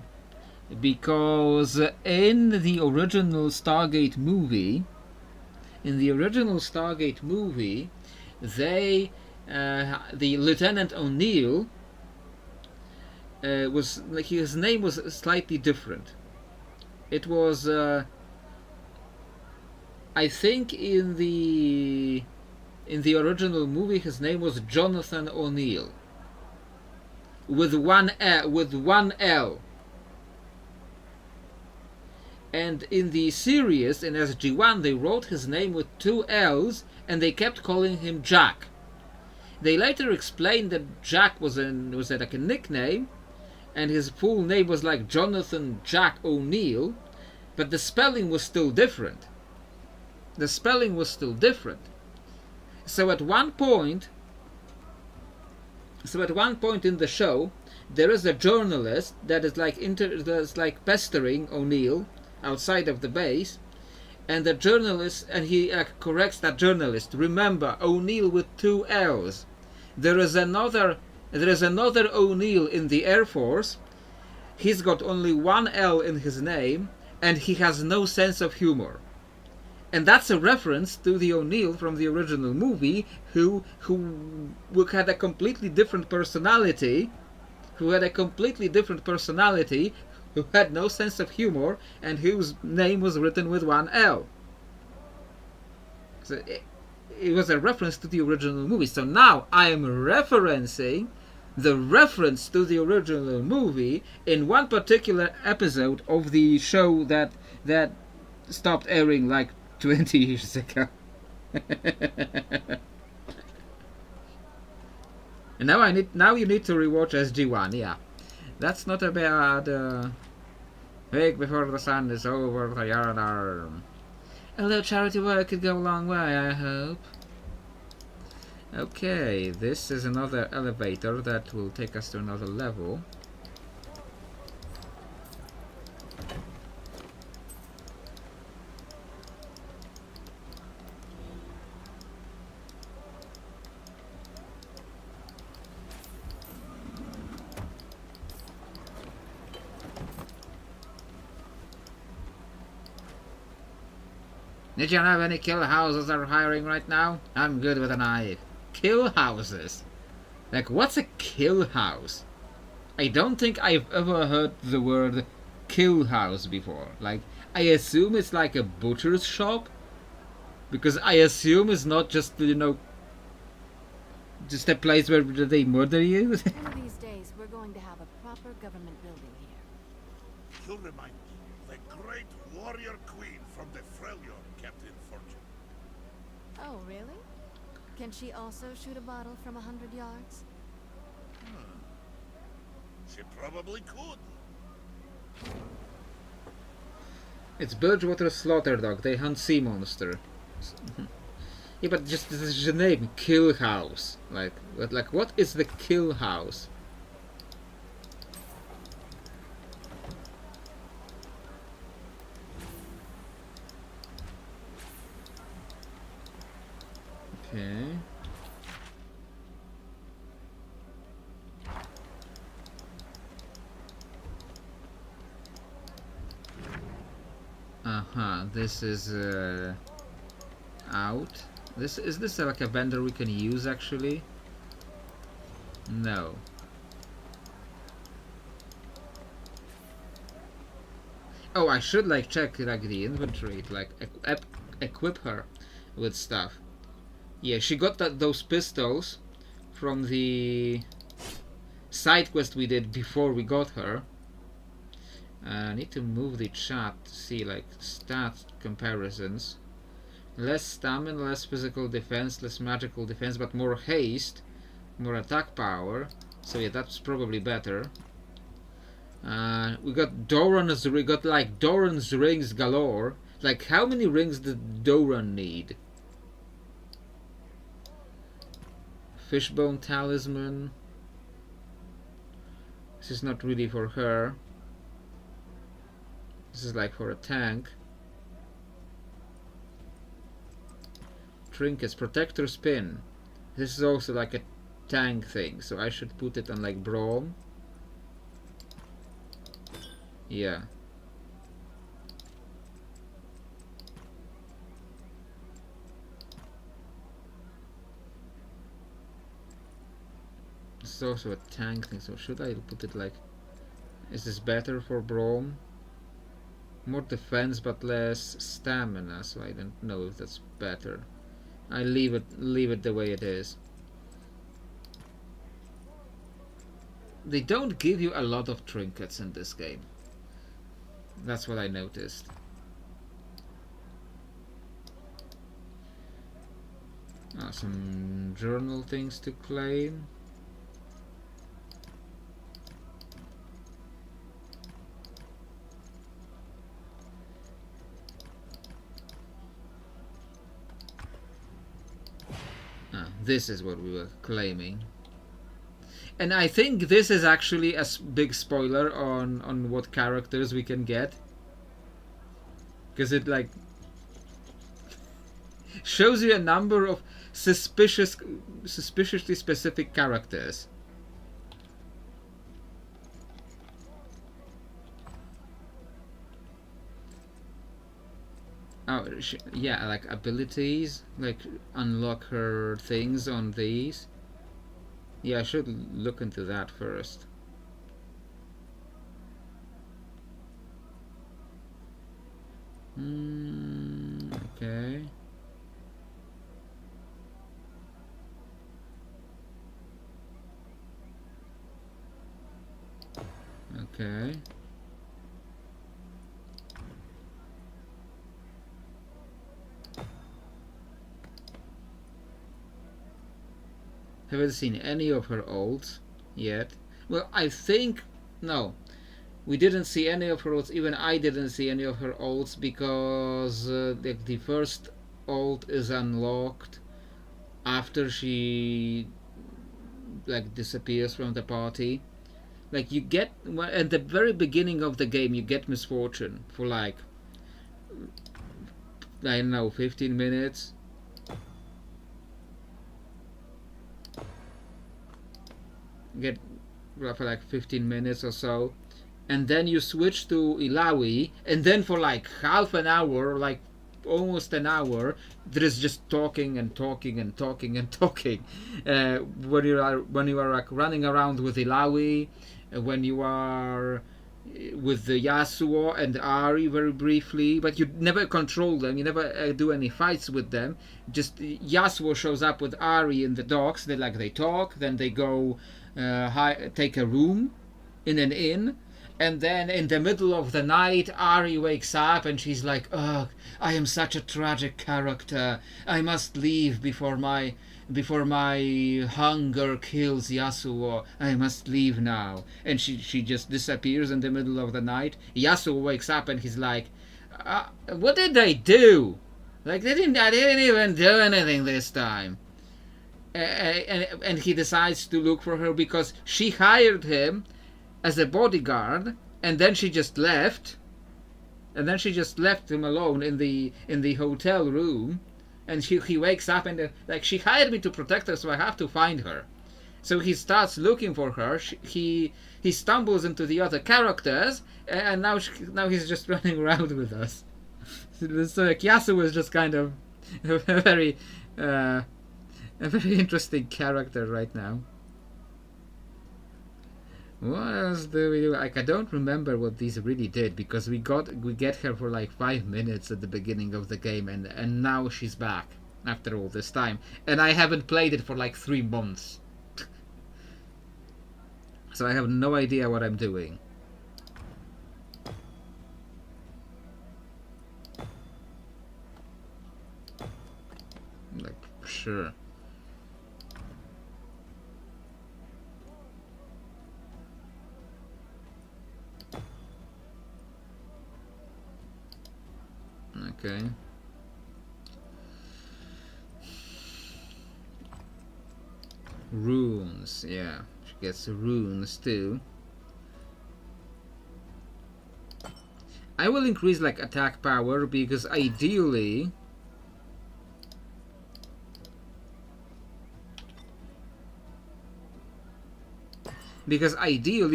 Because in the original Stargate movie, they, the Lieutenant O'Neill, was like his name was slightly different. It was, I think, in the original movie, his name was Jonathan O'Neill, with one L. And in the series, in SG-1, they wrote his name with 2 L's, and they kept calling him Jack. They later explained that Jack was like a nickname, and his full name was like Jonathan Jack O'Neill, but the spelling was still different. So at one point in the show, there is a journalist that is like pestering O'Neill outside of the base, and the journalist, and he corrects that journalist. Remember, O'Neill with 2 L's. There is another O'Neill in the Air Force. He's got only 1 L in his name, and he has no sense of humor. And that's a reference to the O'Neill from the original movie, who had a completely different personality, who had no sense of humor, and whose name was written with 1 L. So it was a reference to the original movie. So now I am referencing the reference to the original movie in one particular episode of the show that stopped airing like 20 years ago. And now you need to rewatch SG-1. Yeah, that's not a bad week before the sun is over the yard. Although charity work could go a long way, I hope. Okay, this is another elevator that will take us to another level. Did you have any kill houses that are hiring right now? I'm good with a knife. Kill houses? Like, what's a kill house? I don't think I've ever heard the word kill house before. Like, I assume it's like a butcher's shop, because I assume it's not just, you know, just a place where they murder you. One of these days, we're going to have a proper government building here. You remind me of the great warrior queen from the Freljord, Captain Fortune. Oh, really? Can she also shoot a bottle from 100 yards? She probably could. It's Bilgewater Slaughter Dog. They hunt sea monster. Yeah, but just the name, Kill House. Like what is the Kill House? Okay. This is out. Is this like a vendor we can use actually? No. Oh, I should like check like the inventory, like equip her with stuff. Yeah, she got those pistols from the side quest we did before we got her. I need to move the chat to see like stat comparisons. Less stamina, less physical defense, less magical defense, but more haste, more attack power. So yeah, that's probably better. We got Doran's rings galore. Like, how many rings did Doran need? Fishbone talisman. This is not really for her. This is like for a tank. Trinkets, protector spin. This is also like a tank thing, so I should put it on like Braum. Yeah. This is also a tank thing, so should I put it like... Is this better for Braum? More defense but less stamina, so I don't know if that's better. I leave it the way it is. They don't give you a lot of trinkets in this game. That's what I noticed. Some journal things to claim. This is what we were claiming. And I think this is actually a big spoiler on what characters we can get. Because it like shows you a number of suspiciously specific characters. Oh, yeah, like abilities, like unlock her things on these. Yeah, I should look into that first. Okay. Okay. Haven't seen any of her ults yet. Well, I think... No. We didn't see any of her ults. Even I didn't see any of her ults because the first ult is unlocked after she like disappears from the party. Like you get... At the very beginning of the game you get misfortune for like... I don't know, 15 minutes. Get for like 15 minutes or so, and then you switch to Ilawi, and then for like half an hour, like almost an hour, there is just talking and talking and talking and talking. When you are like running around with Ilawi, when you are with the Yasuo and Ari very briefly, but you never control them. You never do any fights with them. Just Yasuo shows up with Ari in the docks. They talk, then they go take a room in an inn, and then in the middle of the night Ari wakes up and she's like, "Ugh, I am such a tragic character. I must leave before my hunger kills Yasuo. I must leave now." And she just disappears in the middle of the night. Yasuo wakes up and he's like, "What did they do? Like I didn't even do anything this time." And he decides to look for her because she hired him as a bodyguard, and then she just left. And then she just left him alone in the hotel room. And he wakes up and like, she hired me to protect her, so I have to find her. So he starts looking for her. He stumbles into the other characters, and now he's just running around with us. So like, Yasuo is just kind of a very interesting character right now. What else do we do? Like, I don't remember what these really did, because we get her for like 5 minutes at the beginning of the game, and now she's back after all this time, and I haven't played it for like 3 months. So I have no idea what I'm doing. Like, sure. Okay. Runes, yeah. She gets runes too. I will increase like attack power because ideally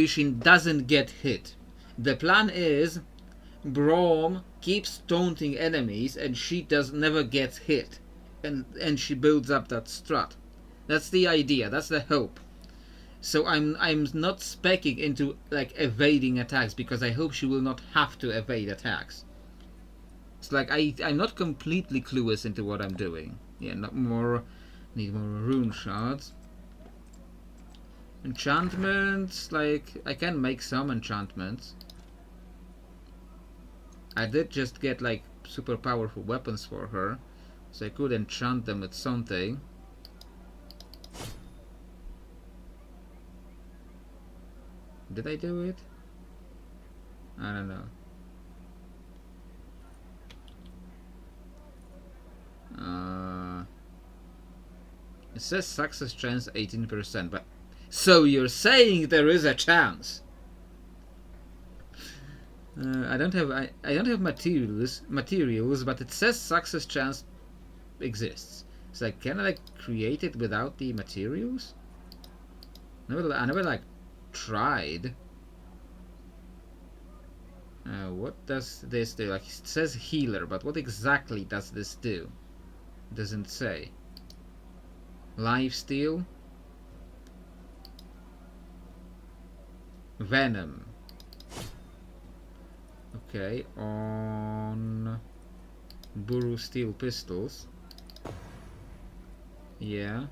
she doesn't get hit. The plan is Braum keeps taunting enemies and she never gets hit, and she builds up that strat. That's the idea, that's the hope. So I'm not speccing into like evading attacks, because I hope she will not have to evade attacks. It's like I'm not completely clueless into what I'm doing. Yeah, need more rune shards. Enchantments, like I can make some enchantments. I did just get like super powerful weapons for her, so I could enchant them with something. Did I do it? I don't know. It says success chance 18%, but so you're saying there is a chance? I don't have materials, but it says success chance exists. So like, can I like create it without the materials? I never like tried. What does this do? Like, it says healer, but what exactly does this do? It doesn't say. Lifesteal. Venom. Okay, on Buru steel pistols. Yeah.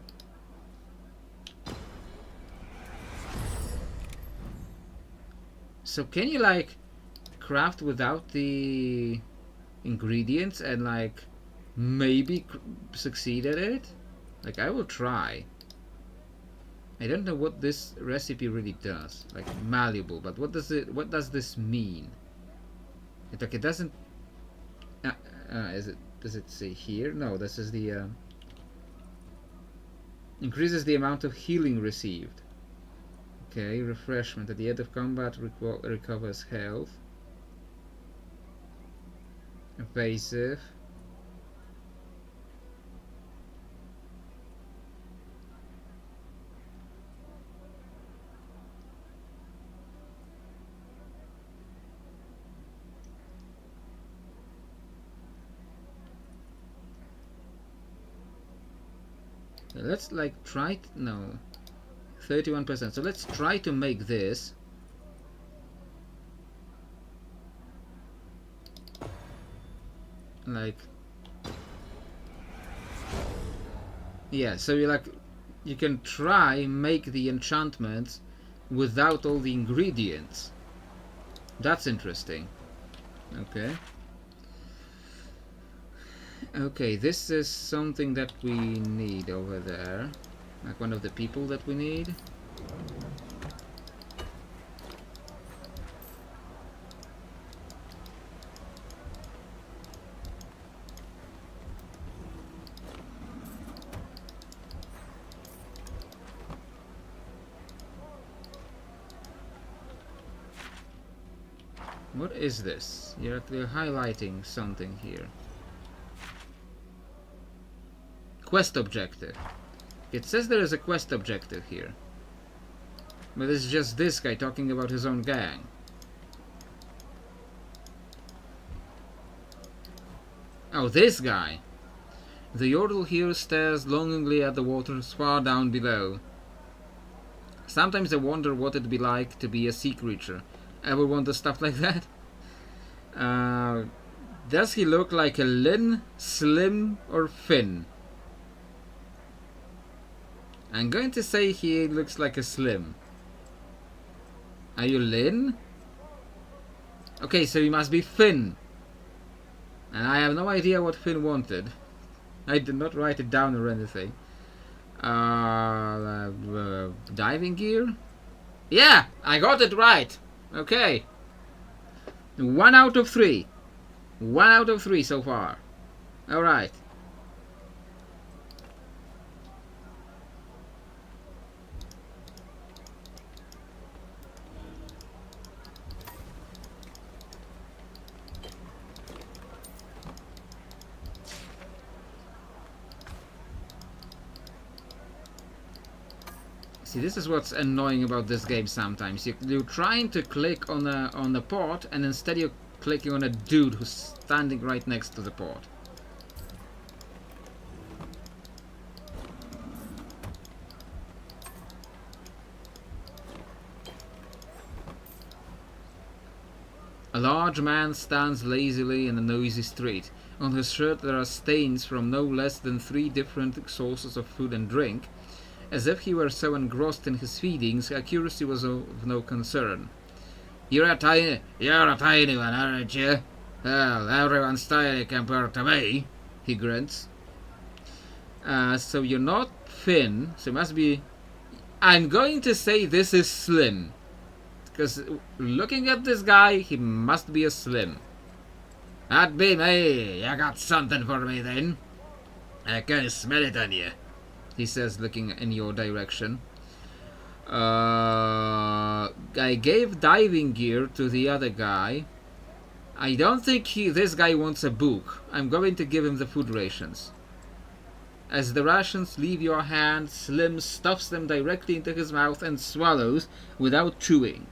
So can you like craft without the ingredients and like maybe succeed at it? Like, I will try. I don't know what this recipe really does. Like, malleable, but what does this mean? It doesn't. Does it say here? No, this is the increases the amount of healing received. Okay, refreshment at the end of combat recovers health. Evasive. Let's like try no 31%. So let's try to make this. Like, yeah, so you can try make the enchantments without all the ingredients. That's interesting. Okay. Okay, this is something that we need over there. Like one of the people that we need. What is this? You're actually highlighting something here. Quest objective. It says there is a quest objective here. But it's just this guy talking about his own gang. Oh, this guy! The yordle here stares longingly at the waters far down below. Sometimes I wonder what it'd be like to be a sea creature. Ever wonder stuff like that? Does he look like a Lin, Slim, or Finn? I'm going to say he looks like a Slim. Are you Lin? Okay, so he must be Finn. And I have no idea what Finn wanted. I did not write it down or anything. Diving gear? Yeah, I got it right. Okay. 1 out of 3. 1 out of 3 so far. Alright. See, this is what's annoying about this game sometimes. You're trying to click on a port, and instead you're clicking on a dude who's standing right next to the port. A large man stands lazily in a noisy street. On his shirt there are stains from no less than 3 different sources of food and drink. As if he were so engrossed in his feedings, accuracy was of no concern. You're a tiny one, aren't you? Well, everyone's tiny compared to me, he grunts. So you're not Finn, so it must be... I'm going to say this is Slim. Because looking at this guy, he must be a Slim. That be me. You got something for me then. I can smell it on you, he says, looking in your direction. I gave diving gear to the other guy. I don't think this guy wants a book. I'm going to give him the food rations. As the rations leave your hand, Slim stuffs them directly into his mouth and swallows without chewing.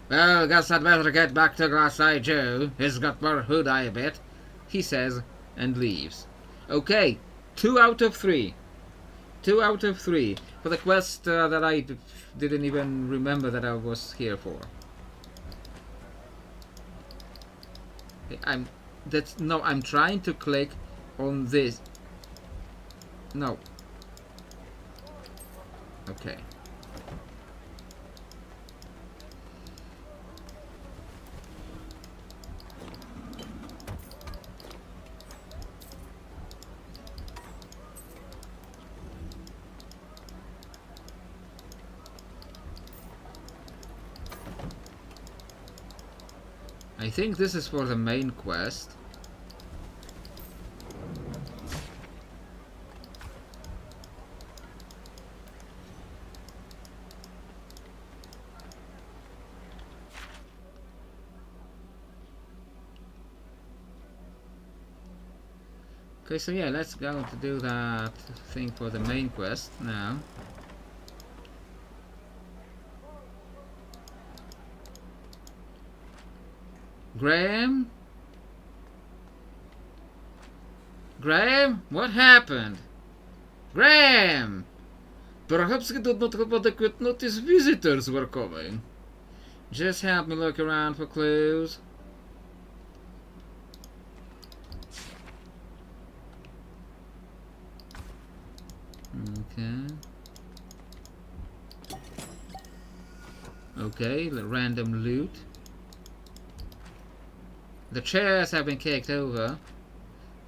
Well, guess I'd better get back to Glass-Eye Joe. He's got more hood, I bet, he says, and leaves. Okay, 2 out of 3. 2 out of 3 for the quest that I didn't even remember that I was here for. I'm trying to click on this. No. Okay. I think this is for the main quest. Okay, so yeah, let's go to do that thing for the main quest now. Graham? Graham? What happened? Graham! Perhaps he did not have adequate notice visitors were coming. Just help me look around for clues. Okay. Okay, random loot. The chairs have been kicked over.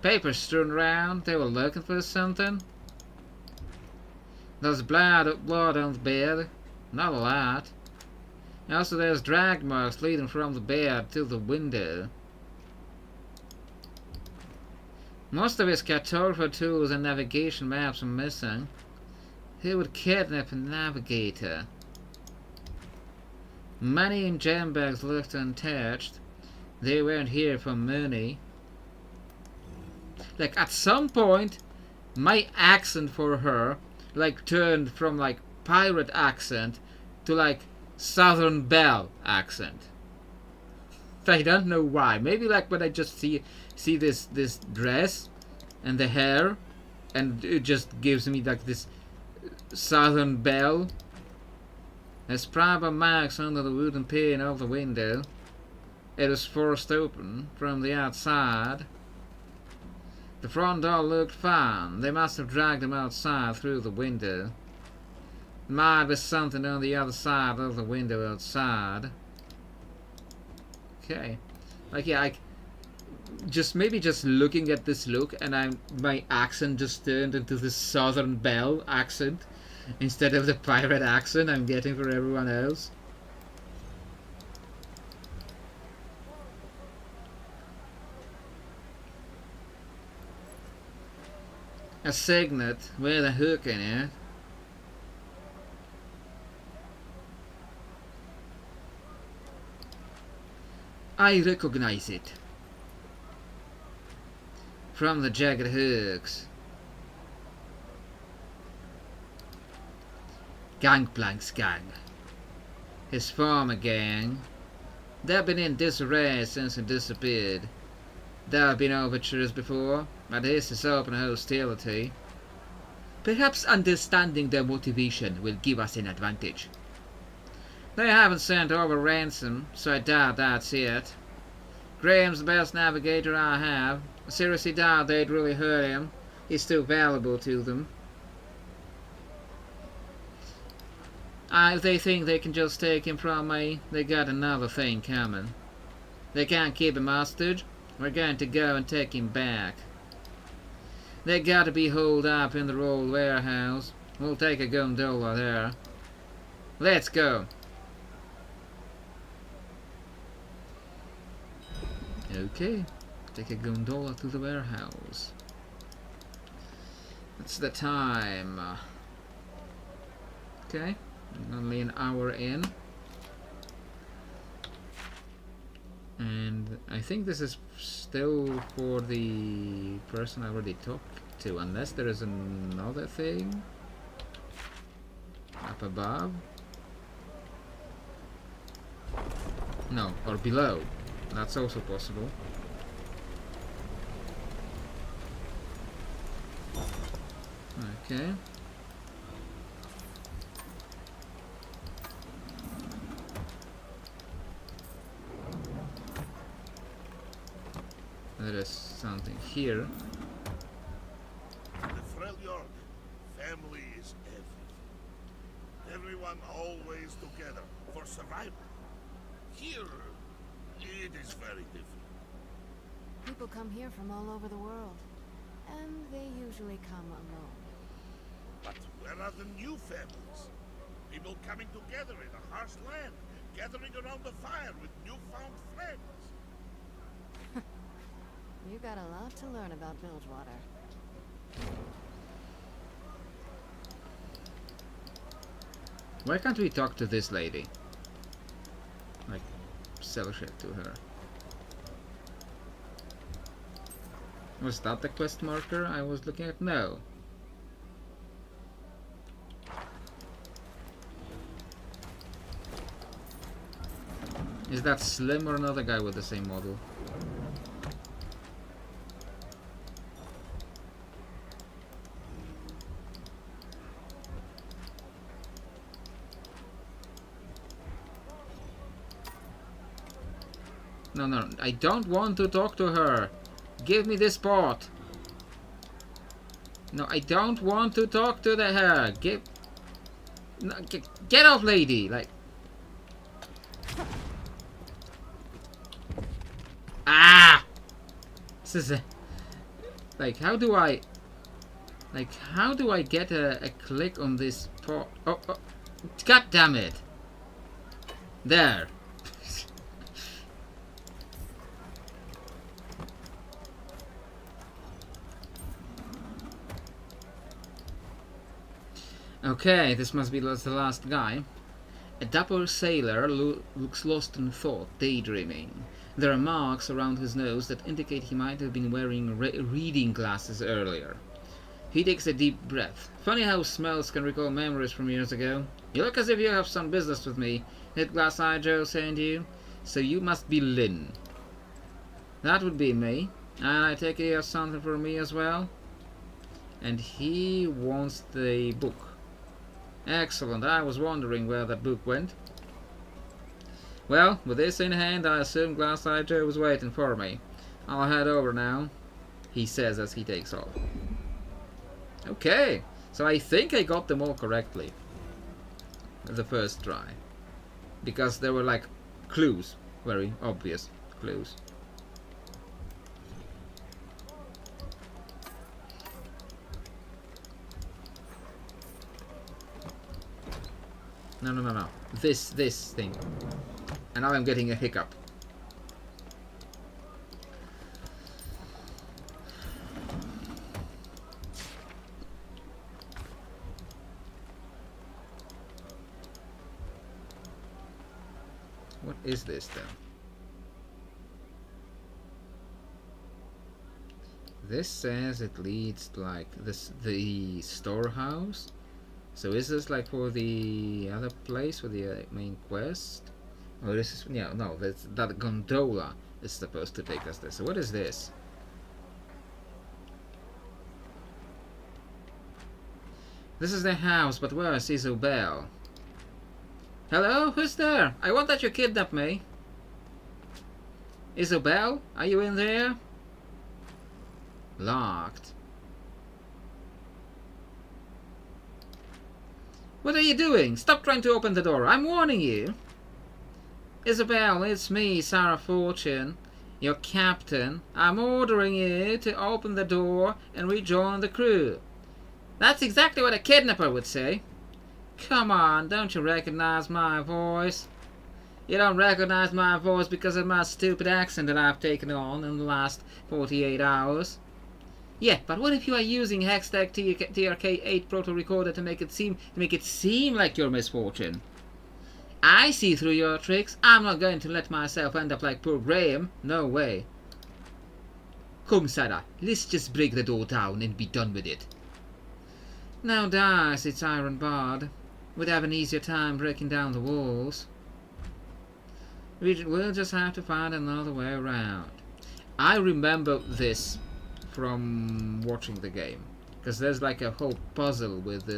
Papers strewn around. They were looking for something. There's blood on the bed. Not a lot. Also, there's drag marks leading from the bed to the window. Most of his cartographer tools and navigation maps are missing. Who would kidnap a navigator? Money and gem bags left untouched. They weren't here for money. Like, at some point, my accent for her, like, turned from, like, pirate accent to, like, Southern Belle accent. I don't know why. Maybe, like, when I just see this dress and the hair, and it just gives me, like, this Southern Belle. There's proper marks under the wooden pane of the window. It was forced open from the outside. The front door looked fine. They must have dragged him outside through the window. There might be something on the other side of the window outside. Okay. Like, yeah, maybe just looking at this look, and my accent just turned into this Southern Belle accent instead of the pirate accent I'm getting for everyone else. A signet with a hook in it. I recognize it from the jagged hooks. Gangplank's gang. His former gang. They've been in disarray since he disappeared. There have been overtures before, but this is open hostility. Perhaps understanding their motivation will give us an advantage. They haven't sent over ransom, so I doubt that's it. Graham's the best navigator I have. I seriously doubt they'd really hurt him. He's too valuable to them. If they think they can just take him from me, they got another thing coming. They can't keep him hostage. We're going to go and take him back. They gotta be holed up in the old warehouse. We'll take a gondola there. Let's go. Okay, take a gondola to the warehouse. That's the time. Okay, only an hour in. And I think this is still for the person I already talked to, unless there is another thing up above. No, or below. That's also possible. Okay. There is something here. The Freljord family is everything. Everyone always together for survival. Here, it is very different. People come here from all over the world, and they usually come alone. But where are the new families? People coming together in a harsh land, gathering around the fire with newfound friends. You got a lot to learn about Bilgewater. Why can't we talk to this lady? Like, sell shit to her. Was that the quest marker I was looking at? No. Is that Slim or another guy with the same model? No, no, I don't want to talk to her. Give me this pot. No, I don't want to talk to the hair. No, get off, lady. Like. Ah! This is a... Like, how do I... Like, how do I get a click on this pot? Oh, oh, god damn it! There. Okay, this must be the last guy. A dapper sailor looks lost in thought, daydreaming. There are marks around his nose that indicate he might have been wearing reading glasses earlier. He takes a deep breath. Funny how smells can recall memories from years ago. You look as if you have some business with me. Did Glass-Eye Joe send you? So you must be Lynn. That would be me. And I take it you have something for me as well? And he wants the book. Excellent. I was wondering where that book went. Well, with this in hand, I assume Glass-Eye Joe was waiting for me. I'll head over now, he says as he takes off. Okay, so I think I got them all correctly the first try, because there were like clues, very obvious clues. No. This thing. And now I'm getting a hiccup. What is this then? This says it leads to like this, the storehouse. So is this like for the other place, for the main quest? Oh, this is, yeah, no, that gondola is supposed to take us there. So what is this? This is the house, but where is Isobel? Hello? Who's there? I won't let you kidnap me. Isobel? Are you in there? Locked. What are you doing? Stop trying to open the door. I'm warning you. Isobel, it's me, Sarah Fortune, your captain. I'm ordering you to open the door and rejoin the crew. That's exactly what a kidnapper would say. Come on, don't you recognize my voice? You don't recognize my voice because of my stupid accent that I've taken on in the last 48 hours. Yeah, but what if you are using Hextech TRK-8 Proto Recorder to make it seem like your misfortune? I see through your tricks. I'm not going to let myself end up like poor Graham. No way. Come, Sarah, let's just break the door down and be done with it. No dice, it's iron barred. We'd have an easier time breaking down the walls. We'll just have to find another way around. I remember this from watching the game, because there's like a whole puzzle with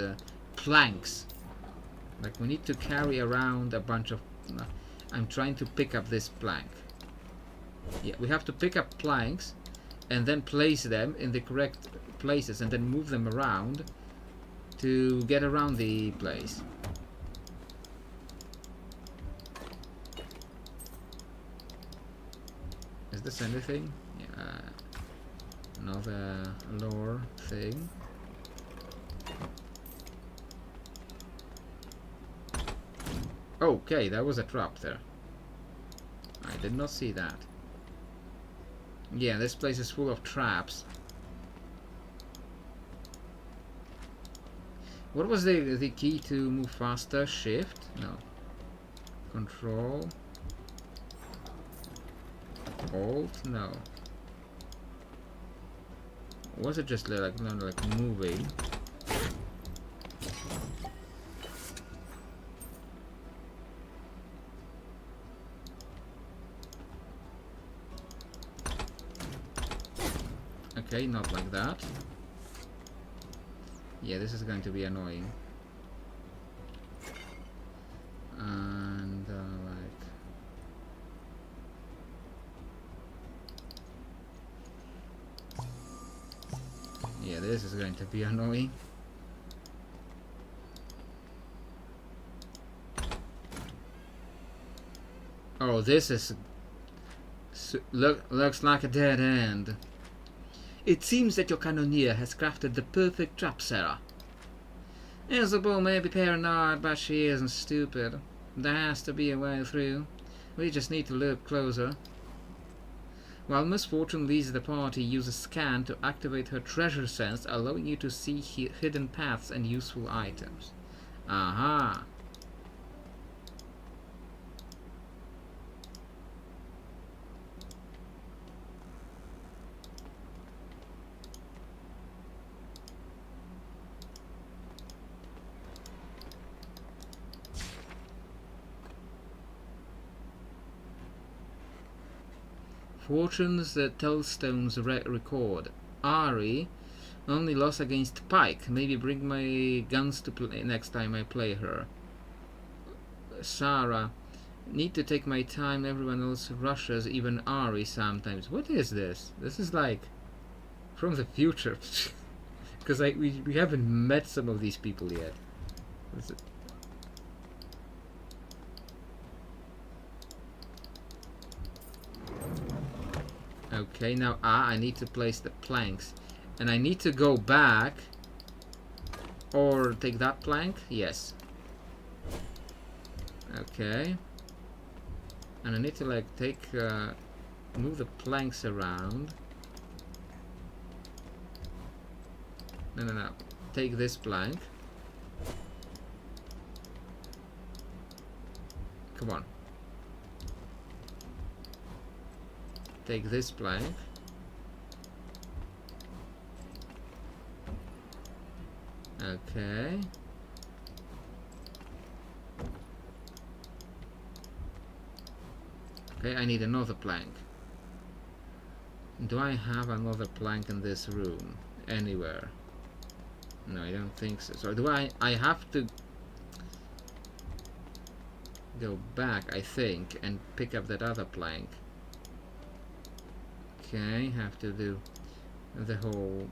planks. Like we need to carry around a bunch of... I'm trying to pick up this plank. Yeah, we have to pick up planks and then place them in the correct places and then move them around to get around the place. Is this anything? Yeah, another lore thing. Okay, that was a trap there. I did not see that. Yeah, this place is full of traps. What was the key to move faster? Shift? No. Control? Alt? No. Was it just like moving? Okay, not like that. Yeah, this is going to be annoying. And yeah, This is going to be annoying. Oh, this is... looks like a dead end. It seems that your cannoneer has crafted the perfect trap, Sarah. Isabel may be paranoid, but she isn't stupid. There has to be a way through. We just need to look closer. While Misfortune leads the party, use a scan to activate her treasure sense, allowing you to see hidden paths and useful items. Aha! Fortunes that Tellstone's record. Ari only lost against Pike. Maybe bring my guns to play next time I play her. Sarah, need to take my time. Everyone else rushes, even Ari sometimes. What is this? This is like from the future. Because we haven't met some of these people yet. Is it? Okay, now I need to place the planks. And I need to go back. Or take that plank? Yes. Okay. And I need to like take... move the planks around. No. Take this plank. Come on. Take this plank. Okay. Okay, I need another plank. Do I have another plank in this room? Anywhere? No, I don't think so. So do I have to go back, I think, and pick up that other plank. Okay, have to do the whole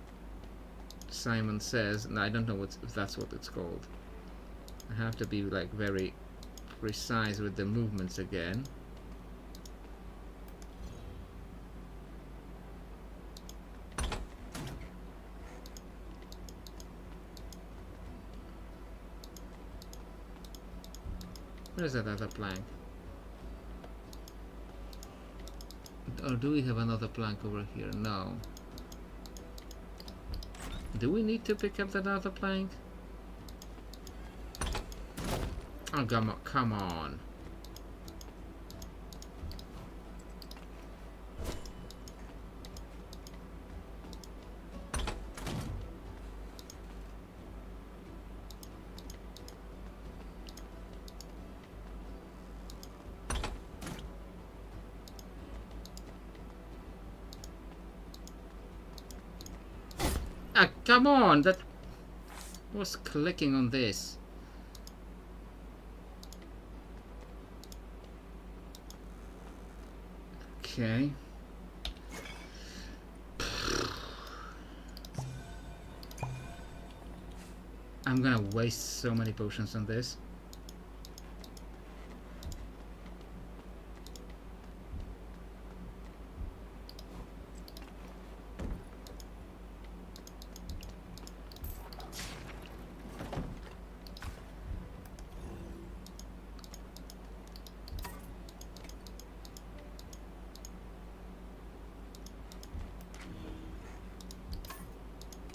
Simon Says, and I don't know if that's what it's called. I have to be like very precise with the movements again. Where is that other plank? Or do we have another plank over here? No. Do we need to pick up that other plank? Oh, come on. Ah, come on! That was clicking on this. Okay. I'm gonna waste so many potions on this.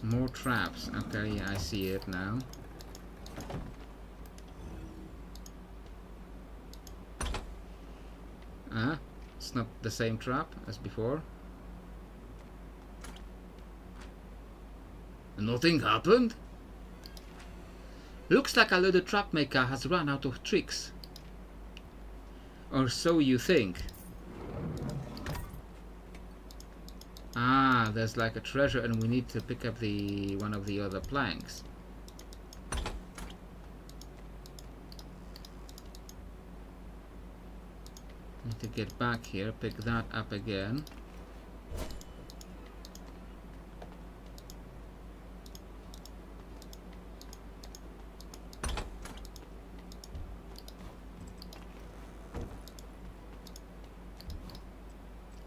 More traps. Okay, yeah, I see it now. It's not the same trap as before. Nothing happened? Looks like a little trap maker has run out of tricks. Or so you think. Ah, there's like a treasure and we need to pick up the one of the other planks. Need to get back here, pick that up again.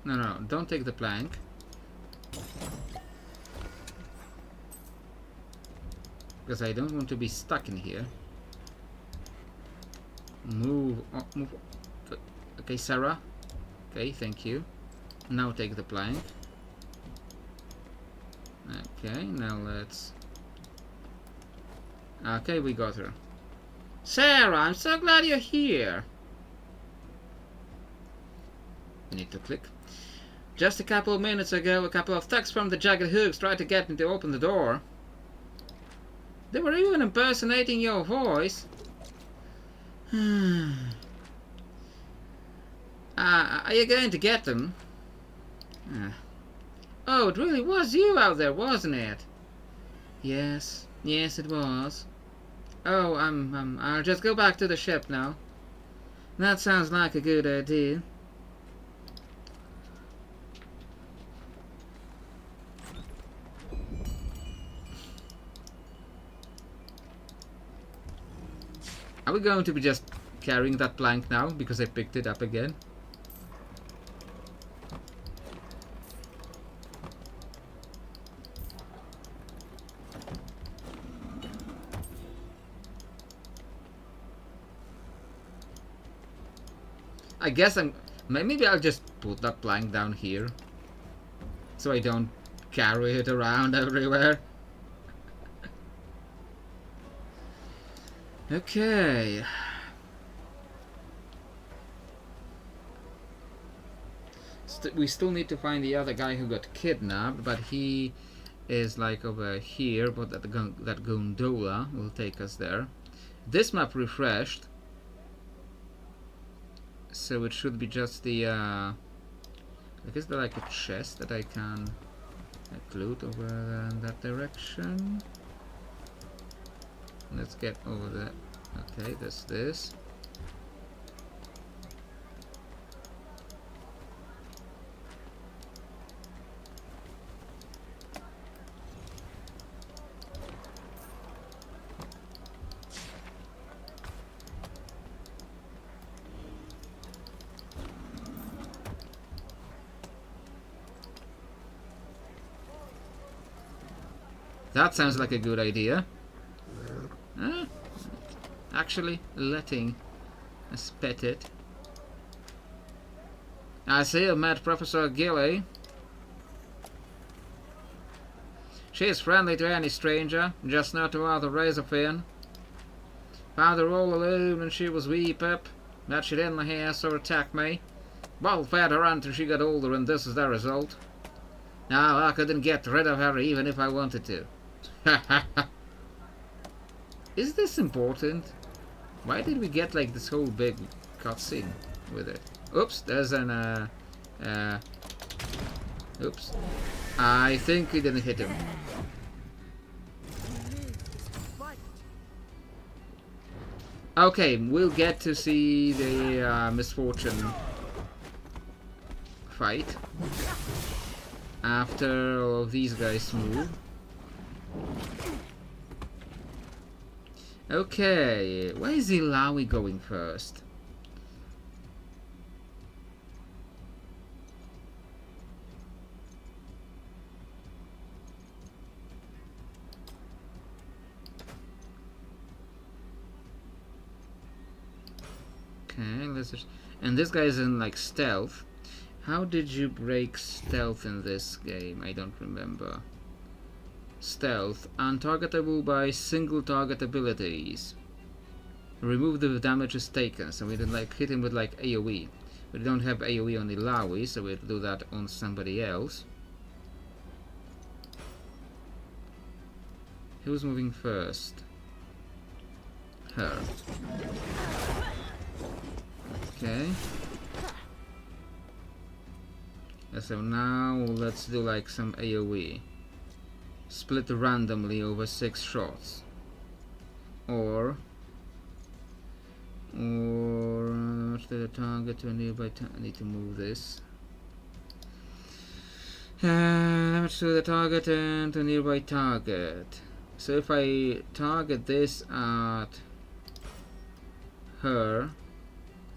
No, no, don't take the plank. Because I don't want to be stuck in here. Move. Oh, move. Okay, Sarah. Okay, thank you. Now take the plank. Okay, now let's... Okay, we got her. Sarah, I'm so glad you're here. We need to click. Just a couple of minutes ago, a couple of thugs from the Jagged Hooks tried to get me to open the door. They were even impersonating your voice. Are you going to get them? Oh, it really was you out there, wasn't it? Yes, yes it was. Oh, I'll just go back to the ship now. That sounds like a good idea. Are we going to be just carrying that plank now because I picked it up again? I guess maybe I'll just put that plank down here so I don't carry it around everywhere. Okay. We still need to find the other guy who got kidnapped, but he is like over here, but that gondola will take us there. This map refreshed, so it should be just the I guess there like a chest that I can loot over in that direction. Let's get over there. Okay, that's this. That sounds like a good idea. Actually, letting us pet it. I see you met Professor Gilly. She is friendly to any stranger, just not to other Razorfin. Found her all alone when she was wee pup, but she didn't hear so attack me. Bottle fed her until she got older, and this is the result. Now I couldn't get rid of her even if I wanted to. Is this important? Why did we get like this whole big cutscene with it? Oops, there's an oops. I think we didn't hit him. Okay, we'll get to see the misfortune fight after all of these guys move. Okay, where is Ilawi going first? Okay, let's just... And this guy's in like stealth. How did you break stealth in this game? I don't remember. Stealth, untargetable by single target abilities. Remove the damages taken, so we did like hit him with like AoE. We don't have AoE on Ilawi, so we'll do that on somebody else. Who's moving first? Her. Okay. So now let's do like some AoE. Split randomly over 6 shots. Or to the target to a nearby I need to move this. Damage to the target and to a nearby target. So if I target this at her,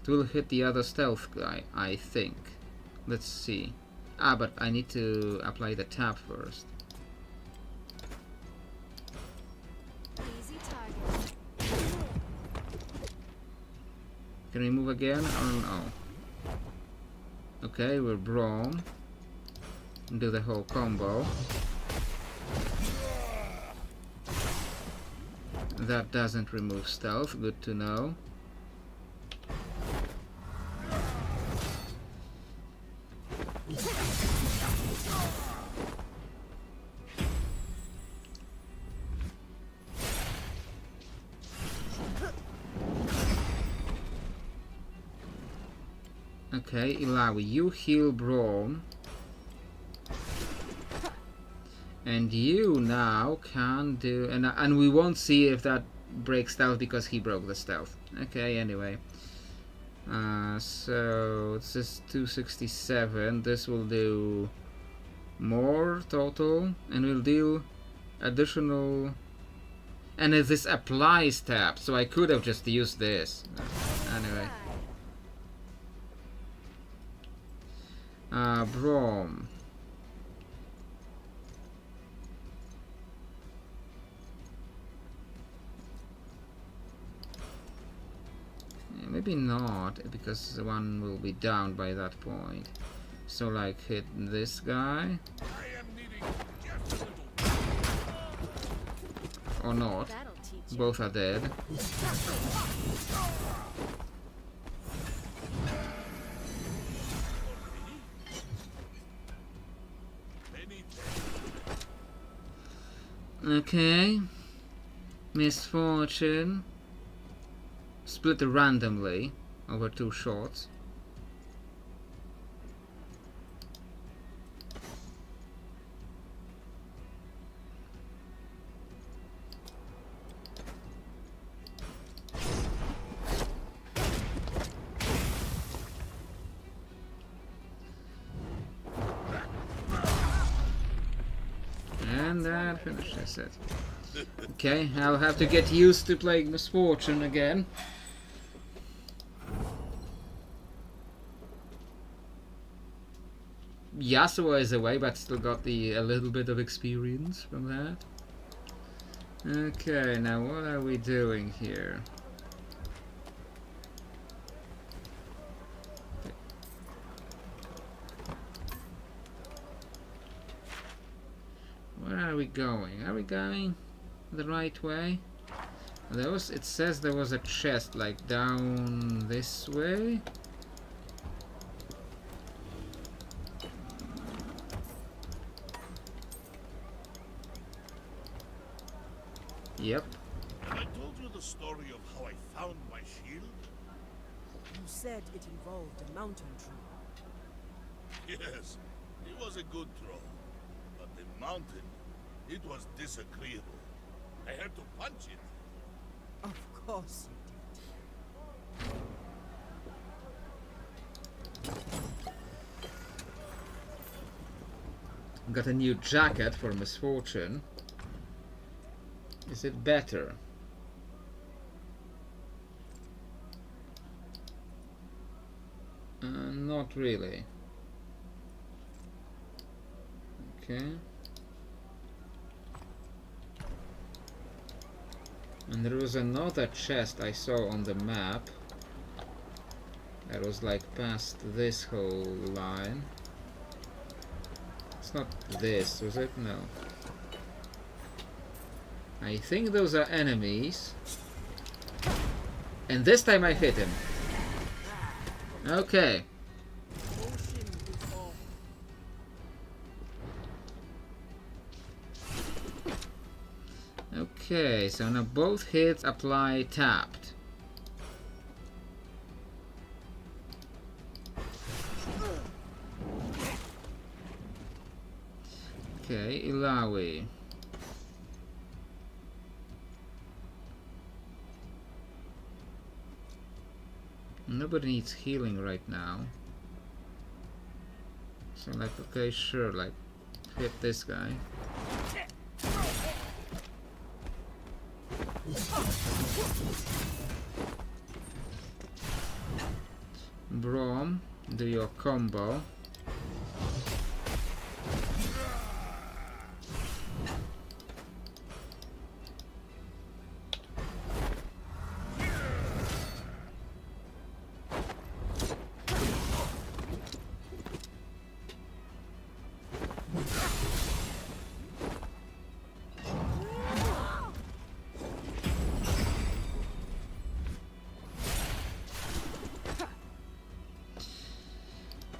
it will hit the other stealth guy, I think. Let's see. Ah, but I need to apply the tap first. Easy target. Can we move again or no? Okay, we're Braum. Do the whole combo. That doesn't remove stealth, good to know. Okay, Ilawi, you heal Braum. And you now can do... And we won't see if that breaks stealth because he broke the stealth. Okay, anyway. So this is 267. This will do more total. And we'll do additional... And this applies tab. So I could have just used this. Anyway. Braum. Maybe not, because one will be down by that point. So like hit this guy. I am needing just a little. Or not. That'll teach you. Both are dead. Many Okay. Misfortune. Split randomly over 2 shots. And that finishes it. Okay, I'll have to get used to playing Misfortune again. Yasuo is away, but still got a little bit of experience from that. Okay, now what are we doing here? Where are we going? Are we going the right way? It says there was a chest like down this way. Yep. I told you the story of how I found my shield? You said it involved a mountain tree. Yes, it was a good throw. But the mountain, it was disagreeable. I had to punch it. Of course you did. Got a new jacket for Misfortune. Is it better? Not really. Okay. And there was another chest I saw on the map. That was like past this whole line. It's not this, was it? No. I think those are enemies. And this time I hit him. Okay. Motion is off. Okay, so now both hits apply tapped. Okay, Ilawi. Nobody needs healing right now. So like, okay, sure, like, hit this guy. Braum, do your combo.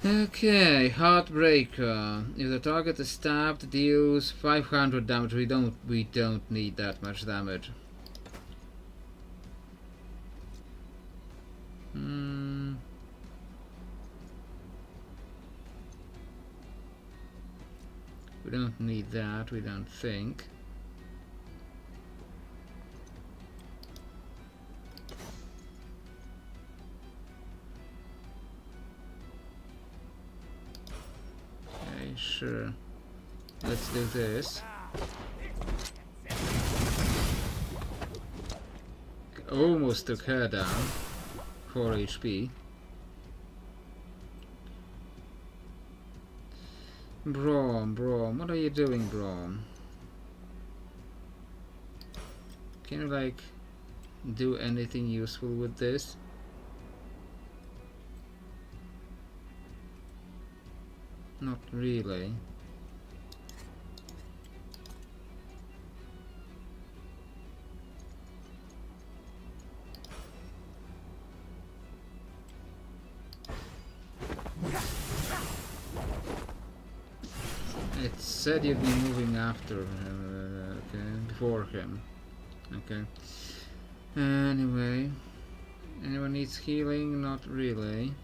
Okay, Heartbreaker. If the target is stabbed, it deals 500 damage. We don't need that much damage. We don't need that, we don't think. Okay, sure. Let's do this. Almost took her down. 4 HP. Brom, what are you doing, Brom? Can you, like, do anything useful with this? Not really. It said you'd be moving after him, okay, before him. Okay. Anyway, anyone needs healing? Not really.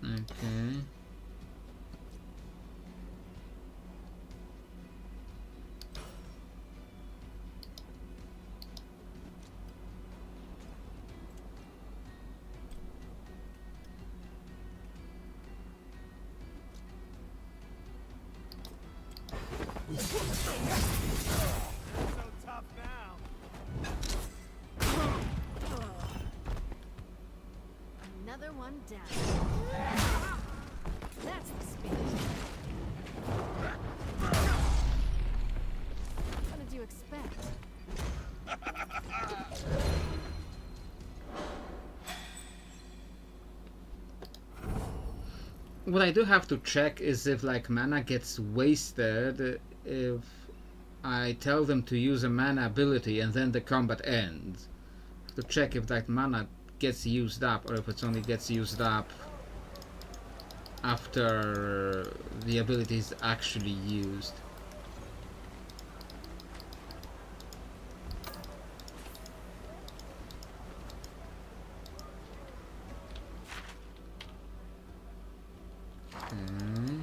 Okay. Another one down. That's the spirit. What did you expect? What I do have to check is if, like, mana gets wasted if I tell them to use a mana ability and then the combat ends. To check if that mana gets used up or if it only gets used up after the ability is actually used. Okay.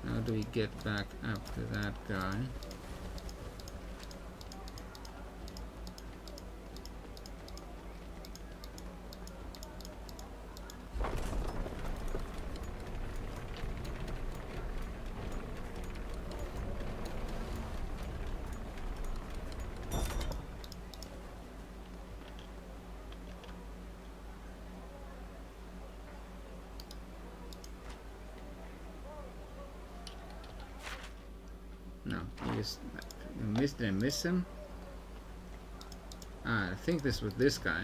How do we get back up to that guy? No, did I miss him? Ah, I think this was this guy.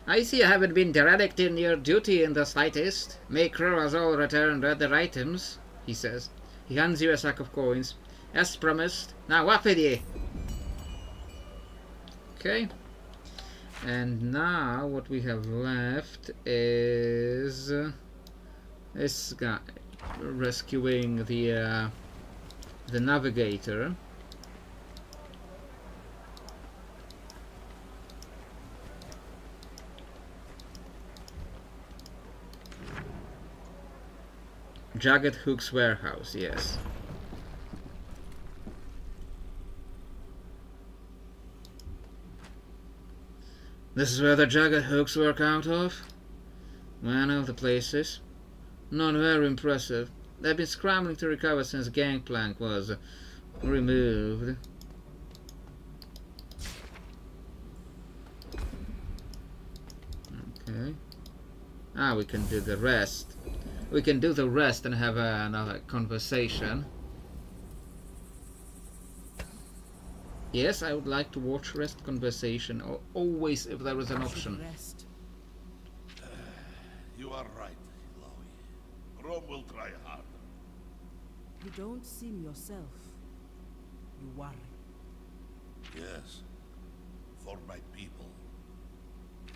I see you haven't been derelict in your duty in the slightest. May Crow has all returned other items, he says. He hands you a sack of coins. As promised. Now up with ye! Okay. And now what we have left is this guy rescuing the navigator. Jagged Hook's warehouse, yes. This is where the Jagged Hooks work out of? One of the places. Not very impressive. They've been scrambling to recover since Gangplank was removed. Okay. Ah, we can do the rest. We can do the rest and have another conversation. Yes, I would like to watch rest conversation, or always if there is an option. Rest. You are right, Chloe. Rome will try harder. You don't seem yourself. You worry. Yes. For my people.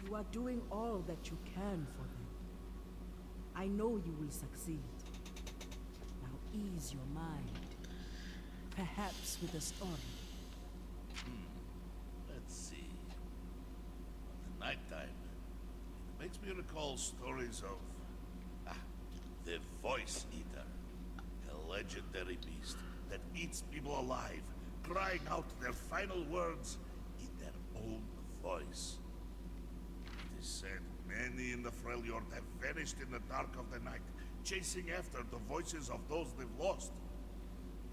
You are doing all that you can for them. I know you will succeed. Now ease your mind. Perhaps with a story. Let's see. At the nighttime, it makes me recall stories of the Voice Eater, a legendary beast that eats people alive, crying out their final words in their own voice. It is said many in the Freljord have vanished in the dark of the night, chasing after the voices of those they've lost.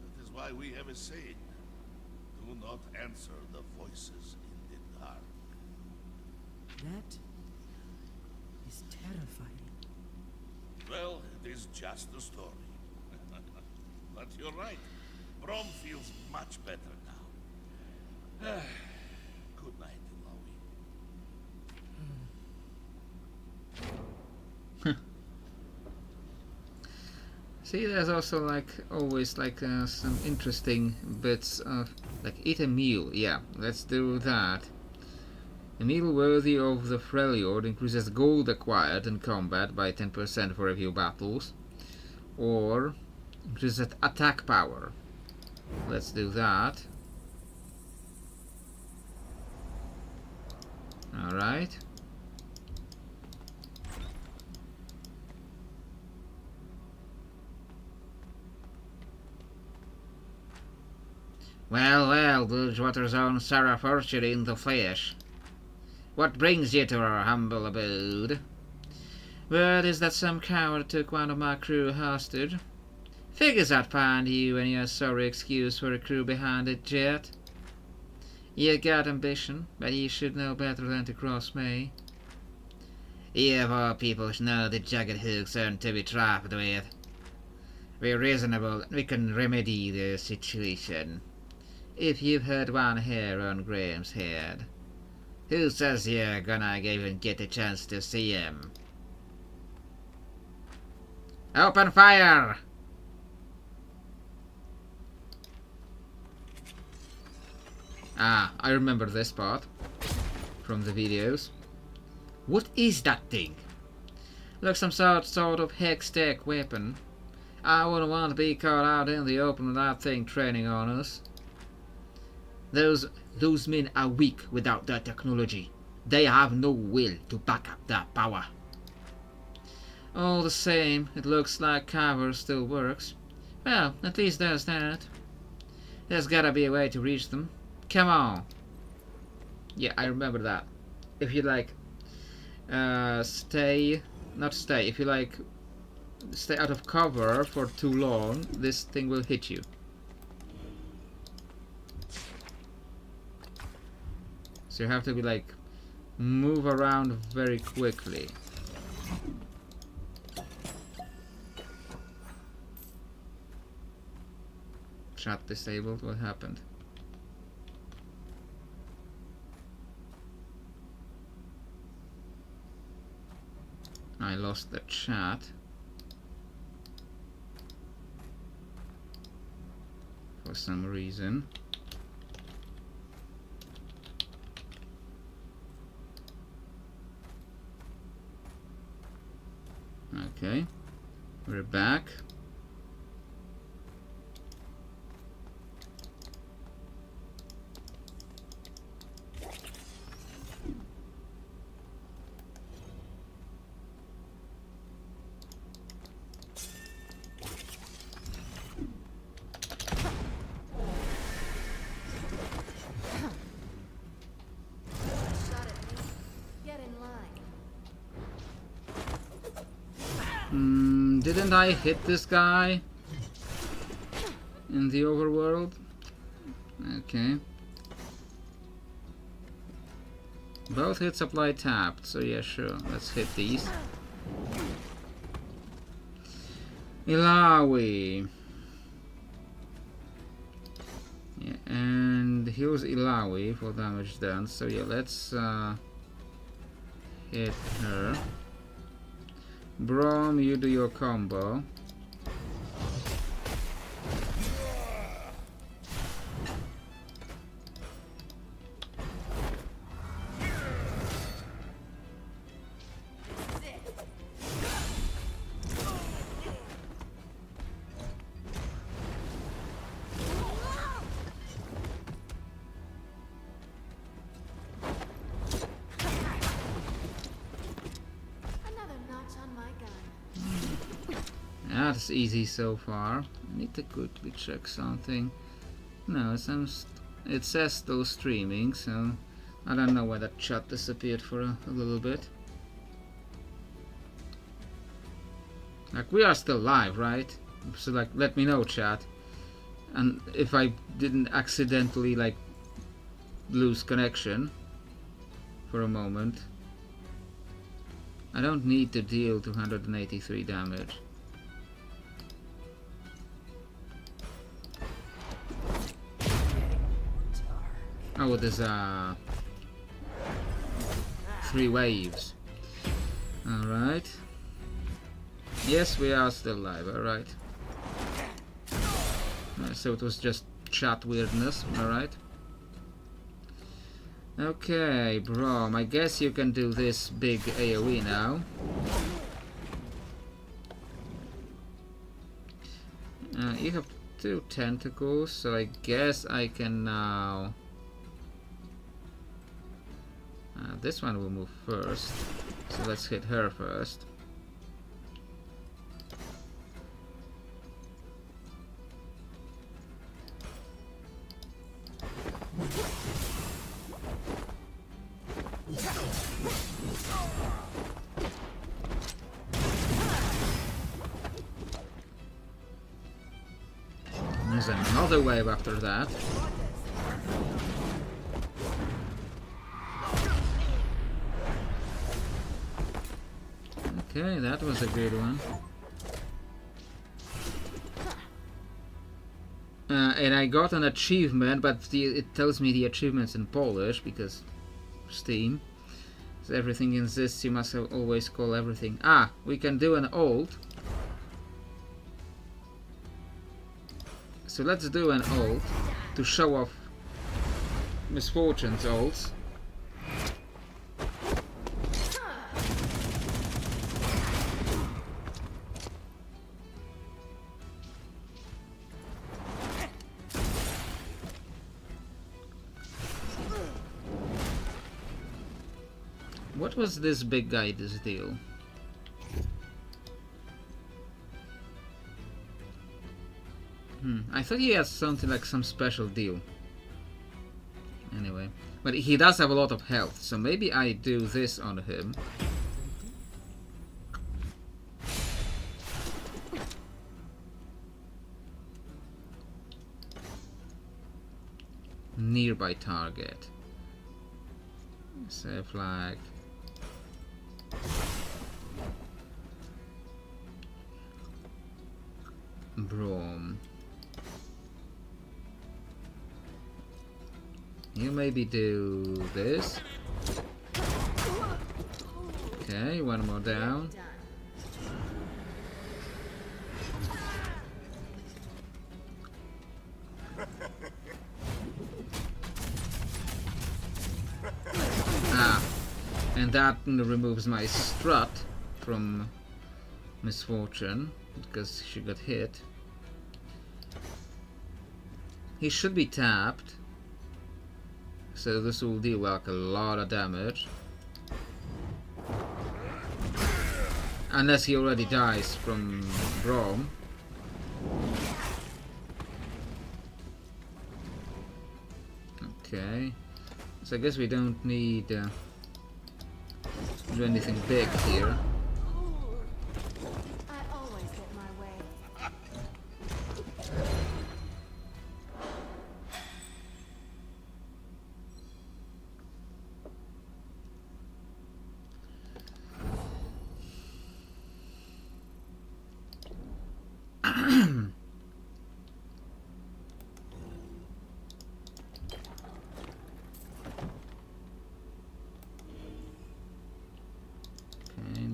That is why we have a saying: do not answer the voices in the dark. That is terrifying. Well, it is just a story. But you're right. Brom feels much better now. Good night, Ilawi. See, there's also like always like some interesting bits of like eat a meal. Yeah, let's do that. A meal worthy of the Freljord increases gold acquired in combat by 10% for a few battles, or increases attack power. Let's do that. Alright. Well, Bridgewater's own Sarah Fortune in the flesh. What brings you to our humble abode? Word is that some coward took one of my crew hostage. Figures I'd find you and your sorry excuse for a crew behind it, Jet. You got ambition, but you should know better than to cross me. You of all people should know the jagged hooks aren't to be trifled with. We're reasonable, we can remedy the situation. If you've heard one hair on Graham's head, who says you're gonna even get a chance to see him? Open fire! Ah, I remember this part from the videos. What is that thing? Looks some sort of hex-tech weapon. I wouldn't want to be caught out in the open with that thing training on us. Those men are weak without that technology. They have no will to back up that power. All the same, it looks like cover still works. Well, at least there's that. There's gotta be a way to reach them. Come on. Yeah, I remember that. If you like if you like stay out of cover for too long, this thing will hit you. So you have to be like move around very quickly. Chat disabled, what happened? I lost the chat. For some reason. Okay, we're back. Shot at me. Get in line. Didn't I hit this guy in the overworld? Okay. Both hits apply tapped, so yeah, sure. Let's hit these. Ilawi. Yeah, and heals Ilawi for damage done. So yeah, let's hit her. Brom, you do your combo. that's easy so far. I need to quickly check something. No, it says still streaming, so I don't know why that chat disappeared for a little bit. Like, we are still live, right? So like, let me know, chat. And if I didn't accidentally like lose connection for a moment. I don't need to deal 283 damage. Oh, there's 3 waves. Alright. Yes, we are still live, alright. So it was just chat weirdness, alright. Okay, Brom, I guess you can do this big AoE now. You have 2 tentacles, so I guess I can now... this one will move first, so let's hit her first. There's another wave after that. Okay, that was a good one. And I got an achievement, but it tells me the achievement's in Polish because Steam. So everything insists you must always call everything. Ah, we can do an ult. So let's do an ult to show off Misfortune's ults. What was this big guy's deal? I thought he had something like some special deal. Anyway, but he does have a lot of health, so maybe I do this on him. Nearby target. Say flag. Brom. You maybe do this. Okay, one more down. And that removes my strut from Misfortune because she got hit. He should be tapped, so this will deal like a lot of damage. Unless he already dies from Brom. Okay, so I guess we don't need do anything big here. I always get my way.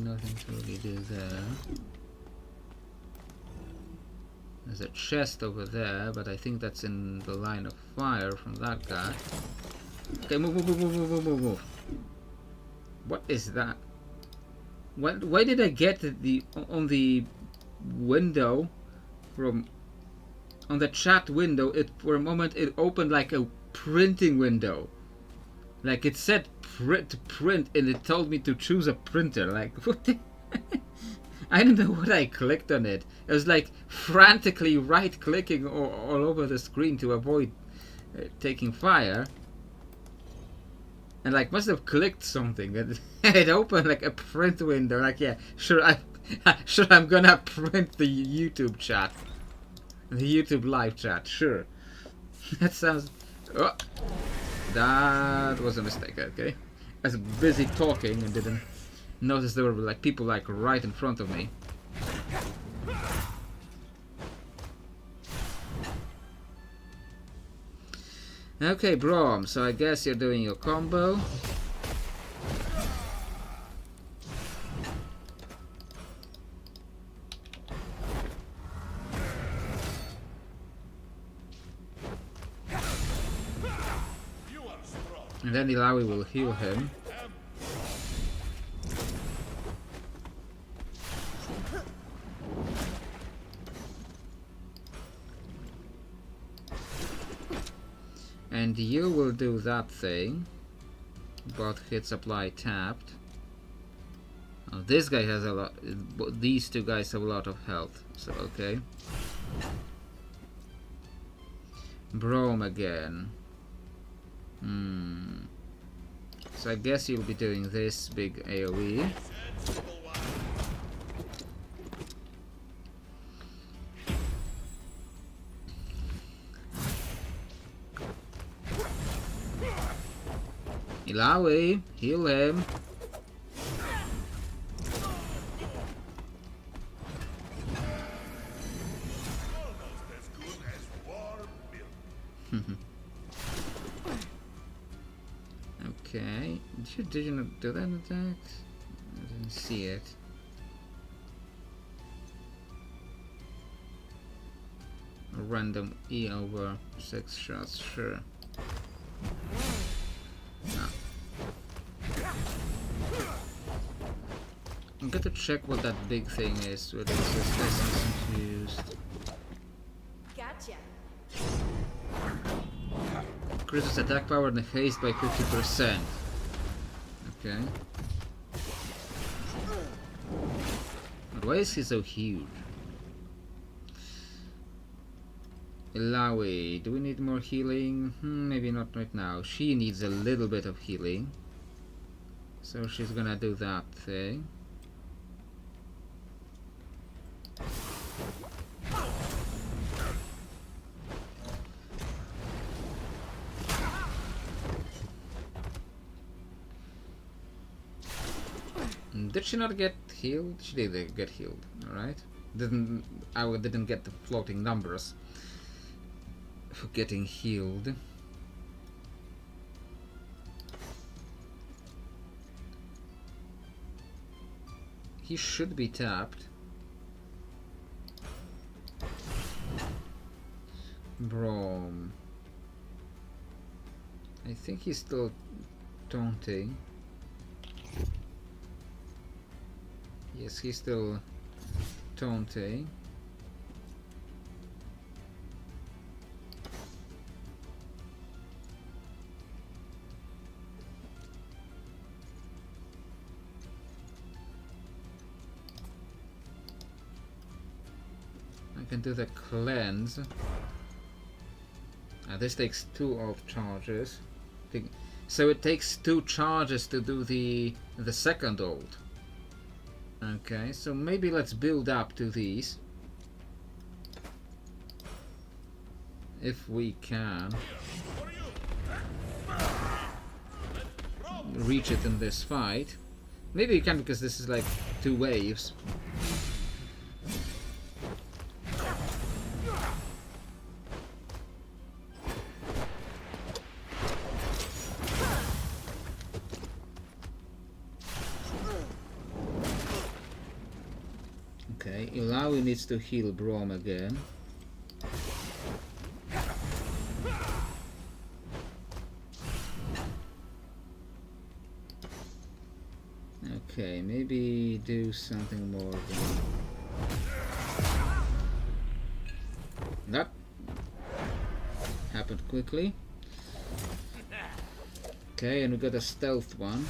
Nothing to really do there. There's a chest over there, but I think that's in the line of fire from that guy. Okay, move. What is that? Why did I get on the window from on the chat window? It for a moment it opened like a printing window. Like it said print, and it told me to choose a printer. Like what? I don't know what I clicked on it. It was like frantically right-clicking all over the screen to avoid taking fire. And like must have clicked something. It opened like a print window. Like yeah, sure I'm gonna print the YouTube chat, the YouTube live chat. Sure, that sounds. Oh, that was a mistake. Okay, I was busy talking and didn't notice there were like people like right in front of me. Okay, Brom, so I guess you're doing your combo. And then Ilawi will heal him. And you will do that thing. Both hits apply tapped. Oh, this guy has a lot. These two guys have a lot of health. So okay. Brom again. So I guess you'll be doing this big AoE. Ilawi, heal him. Okay, did you not do that attack? I didn't see it. A random E over 6 shots, sure. No. I'm going to check what that big thing is, whether it's resistance infused. Gotcha. Increases attack power and haste by 50%. Okay. But why is he so huge? Ilawi, do we need more healing? Maybe not right now. She needs a little bit of healing. So she's gonna do that thing. Did she not get healed? She did get healed, alright? I didn't get the floating numbers for getting healed. He should be tapped. Brom. I think he's still taunting. Yes, he's still taunting. I can do the cleanse. This takes 2 off charges. So it takes 2 charges to do the second ult. Okay, so maybe let's build up to these. If we can. Reach it in this fight. Maybe we can because this is like 2 waves. Okay, Ilawi needs to heal Brom again. Okay, maybe do something more than that. Happened quickly. Okay, and we got a stealth one.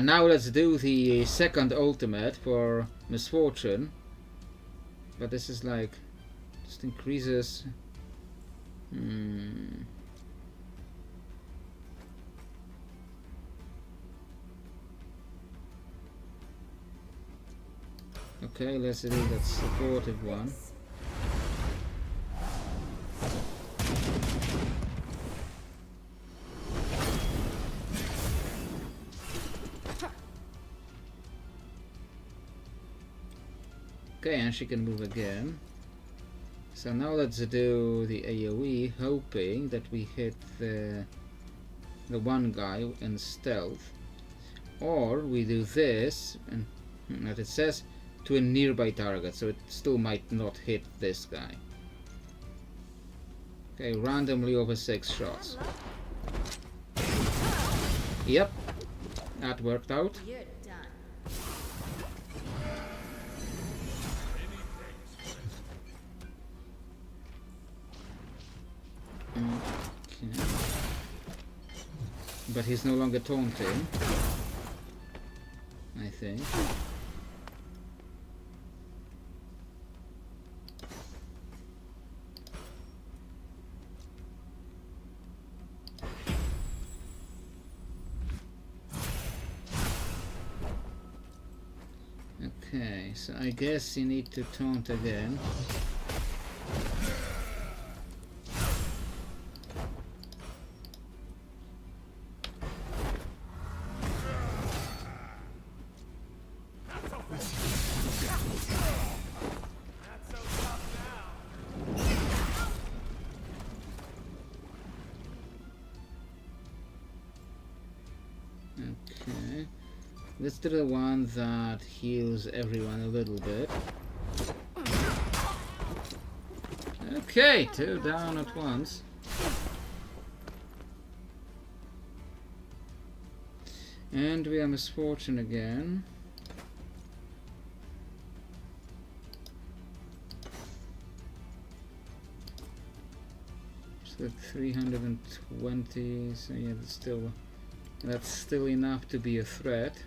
Now let's do the second ultimate for misfortune. But this is like just increases. Okay, let's do that supportive one. Okay, and she can move again. So now let's do the AoE, hoping that we hit the one guy in stealth. Or we do this, and as it says, to a nearby target, so it still might not hit this guy. Okay, randomly over 6 shots. Yep, that worked out. You're done. Okay. But he's no longer taunting, I think. Okay, so I guess you need to taunt again. Okay, let's do the one that heals everyone a little bit. Okay, 2 down at once. And we are misfortune again. So 320, so yeah, that's still enough to be a threat.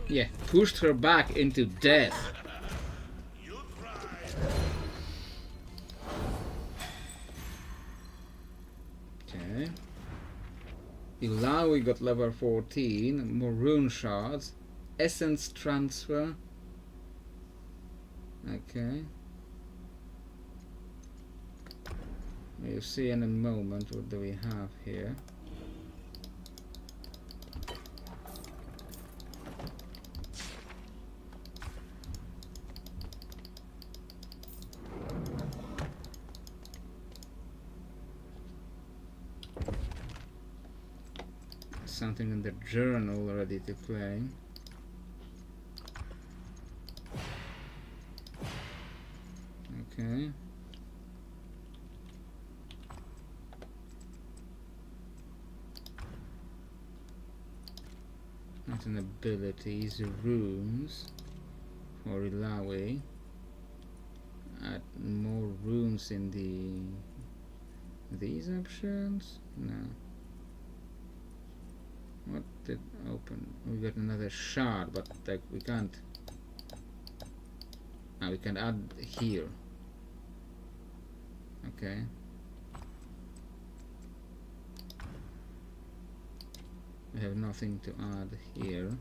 Yeah, pushed her back into death. Okay. Ilawi got level 14, more rune shards, essence transfer. Okay. We'll see in a moment what do we have here. Something in the journal ready to claim. Okay. Not an abilities, runes for Ilawi. Add more runes in these options? No. What did open? We got another shard, but like we can't. Ah, we can add here. Okay. We have nothing to add here.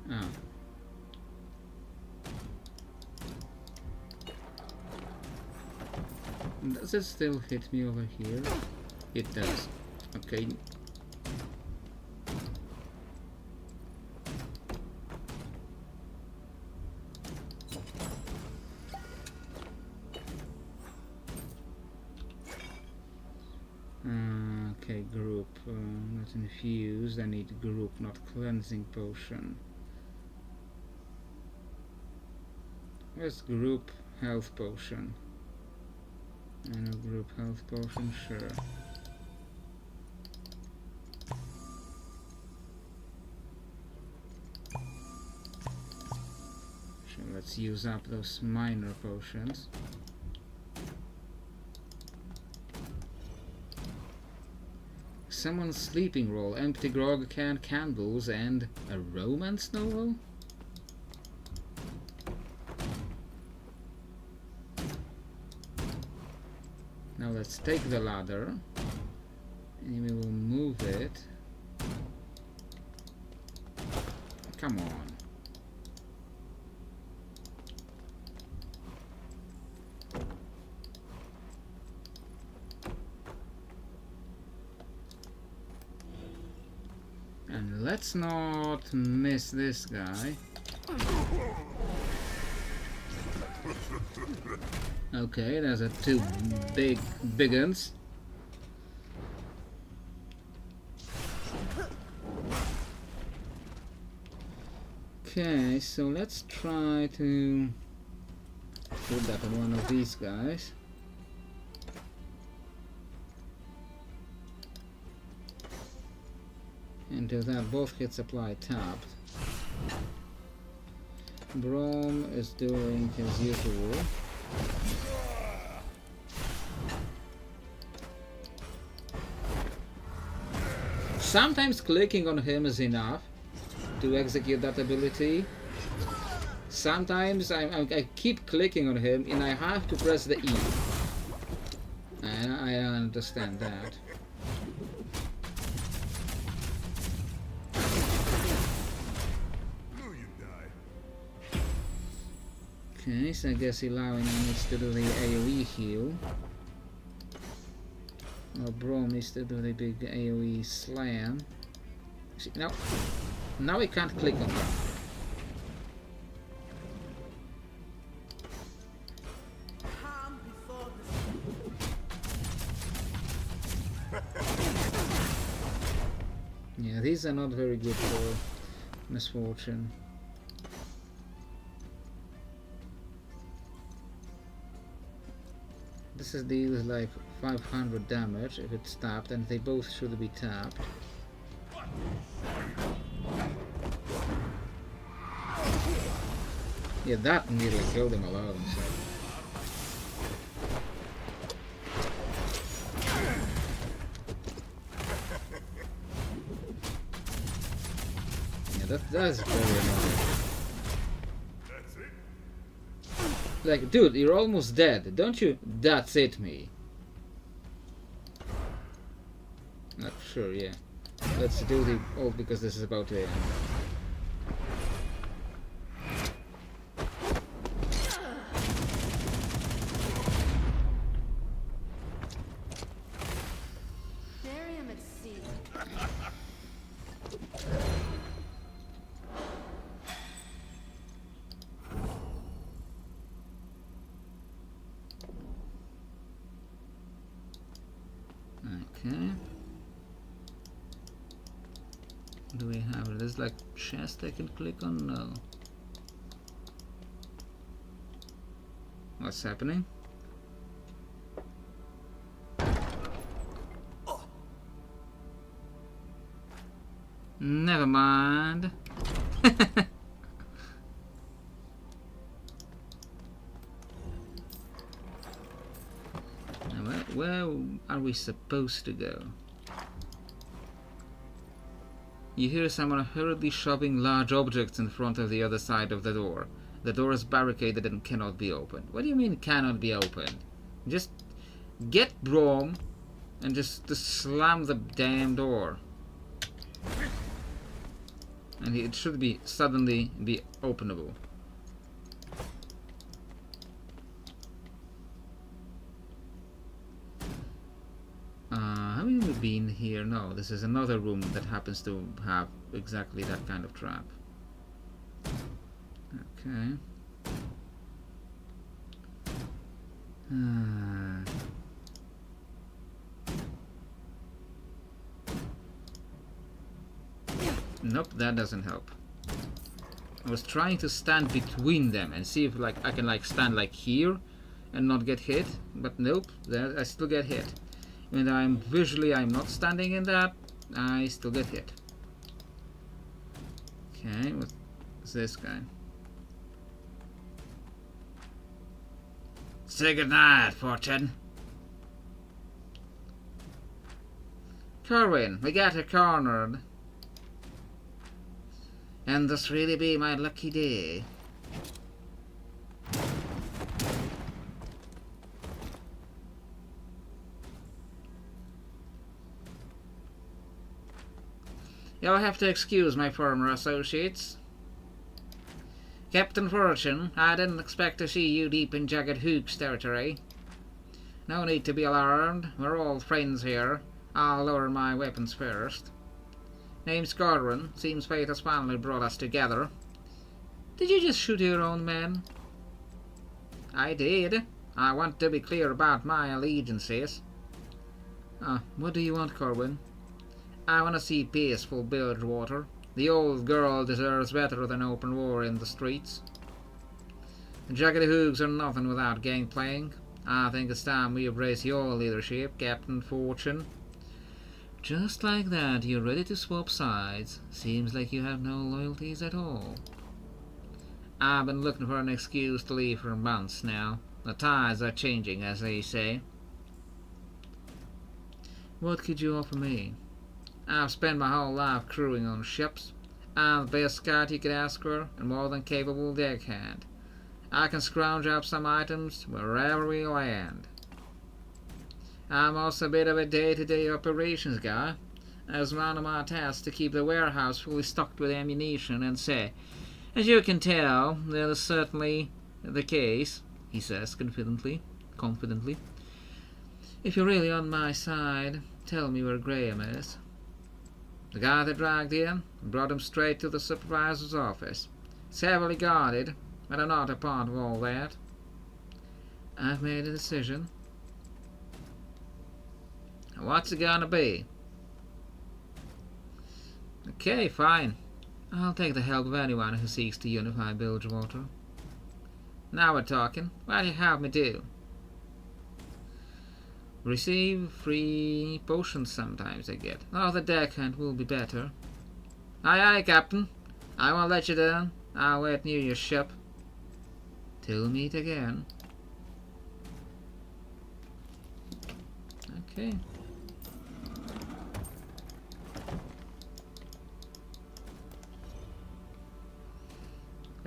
Ah. Does it still hit me over here? It does. Okay. Okay, group. Not infused. I need group, not cleansing potion. Where's group health potion? And a group health potion, sure. So let's use up those minor potions. Someone's sleeping roll, empty grog can, candles, and a romance novel? Now let's take the ladder and we will move it. Come on. And let's not miss this guy. Okay, there's a two big uns. Okay, so let's try to put that on one of these guys. And do that, both hits apply tapped. Brom is doing his usual. Sometimes clicking on him is enough to execute that ability. Sometimes I keep clicking on him and I have to press the E. And I understand that. Okay, so I guess Ilawi needs to do the AoE heal. Well, Brom needs to do the big AoE slam. See, now we can't click on that. Yeah, these are not very good for misfortune. This is deals like 500 damage if it's tapped, and they both should be tapped. Yeah, that nearly killed him alone. So. Yeah, that's very annoying. Like, dude, you're almost dead. Don't you? That's it, me. Not sure, yeah. Let's do the ult because this is about to end. Barium at sea. Okay. Do we have it? There's like chest I can click on? No. What's happening? Never mind. Now, where are we supposed to go? You hear someone hurriedly shoving large objects in front of the other side of the door. The door is barricaded and cannot be opened. What do you mean cannot be opened? Just get Brom and just slam the damn door. And it should be suddenly be openable. Haven't we been here? No, this is another room that happens to have exactly that kind of trap. Okay. Nope, that doesn't help. I was trying to stand between them and see if like I can like stand like here and not get hit, but nope, I still get hit. Even though I'm not standing in that, I still get hit. Okay, what's this guy? Say goodnight, Fortune. Corwin, we got her cornered. And this really be my lucky day. You'll have to excuse my former associates. Captain Fortune, I didn't expect to see you deep in Jagged Hook's territory. No need to be alarmed. We're all friends here. I'll lower my weapons first. Name's Corwin. Seems fate has finally brought us together. Did you just shoot your own man? I did. I want to be clear about my allegiances. What do you want, Corwin? I want to see peaceful Bilgewater. The old girl deserves better than open war in the streets. The Jagged Hoogs are nothing without gang playing. I think it's time we embrace your leadership, Captain Fortune. Just like that, you're ready to swap sides. Seems like you have no loyalties at all. I've been looking for an excuse to leave for months now. The tides are changing, as they say. What could you offer me? I've spent my whole life crewing on ships. I'm the best scout you could ask for, and more than capable deckhand. I can scrounge up some items wherever we land. I'm also a bit of a day-to-day operations guy. It's one of my tasks to keep the warehouse fully stocked with ammunition, and say, as you can tell, that is certainly the case, he says confidently. If you're really on my side, tell me where Graham is. The guy that dragged him brought him straight to the supervisor's office. It's heavily guarded, but I'm not a part of all that. I've made a decision. What's it gonna be? Okay, fine. I'll take the help of anyone who seeks to unify Bilgewater. Now we're talking. What do you have me do? Receive free potions sometimes I get. Oh, the deckhand will be better. Aye, aye, Captain. I won't let you down. I'll wait near your ship. Till meet again. Okay.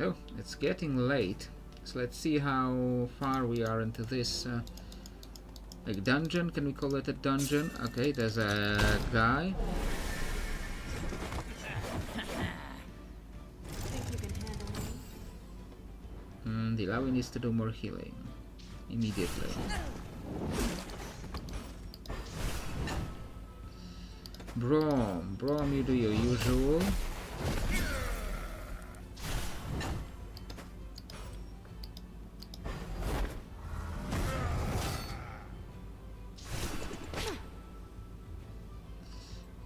Oh, it's getting late. So let's see how far we are into this like dungeon. Can we call it a dungeon? Okay, there's a guy. Think you can handle me? The Lawi needs to do more healing immediately. Brom, you do your usual.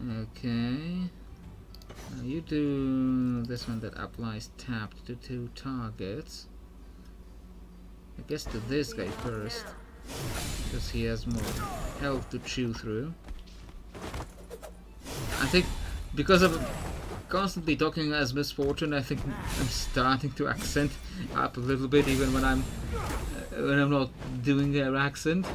Okay. Now you do this one that applies tapped to 2 targets. I guess to this guy first, because he has more health to chew through. I think because of constantly talking as Misfortune, I think I'm starting to accent up a little bit, even when I'm not doing their accent.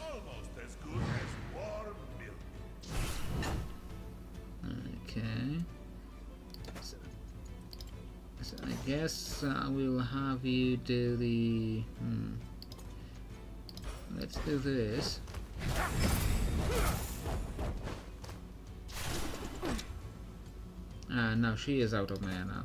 Almost as good as warm milk. Okay. So I guess we'll have you do the. Let's do this. No, she is out of mana.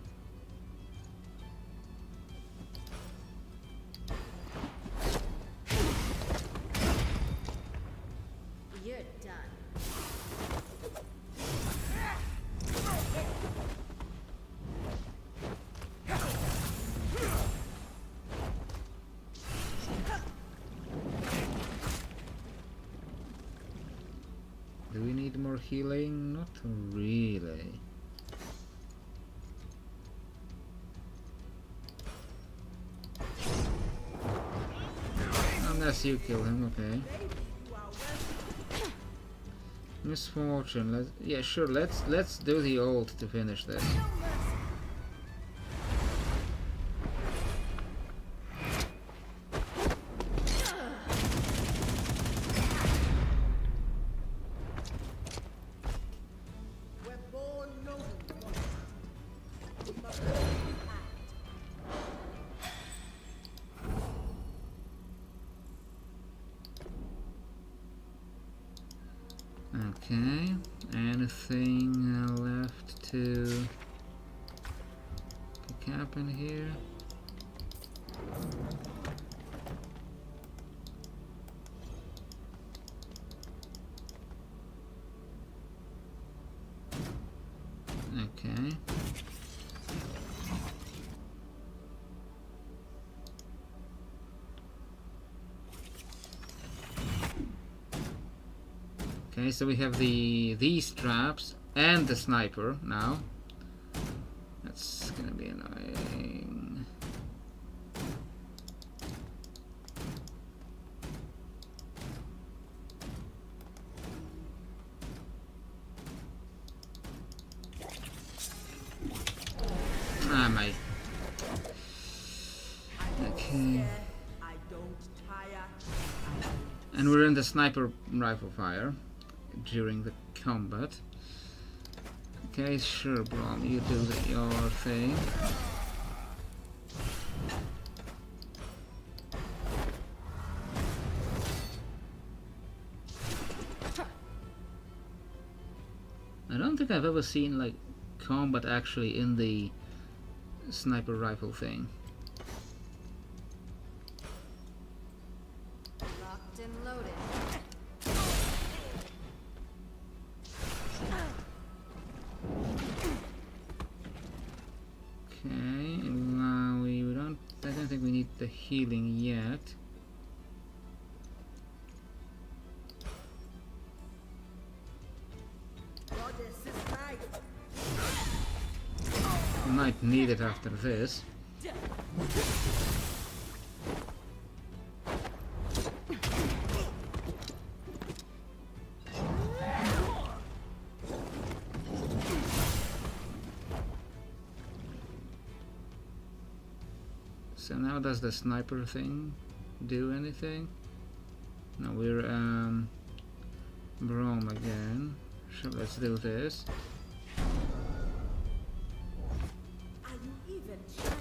You're done. healing? Not really. Unless you kill him, okay. Misfortune. Yeah, sure. Let's do the ult to finish this. Okay, anything left to pick up in here? Okay. Okay, so we have these traps and the sniper now. That's gonna be annoying. Ah, my. Okay. And we're in the sniper rifle fire during the combat. Okay, sure, Brom, you do your thing. I don't think I've ever seen like combat actually in the sniper rifle thing. Locked and loaded. Okay, I don't think we need the healing yet. We might need it after this. So now does the sniper thing do anything? No, we're Brom again. So let's do this. Are you even trying?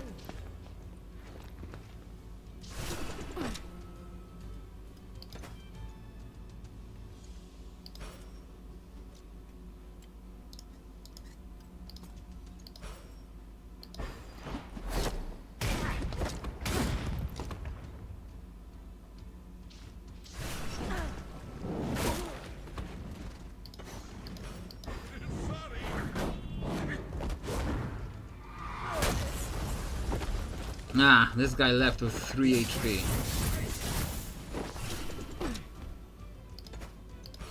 Ah, this guy left with 3 HP.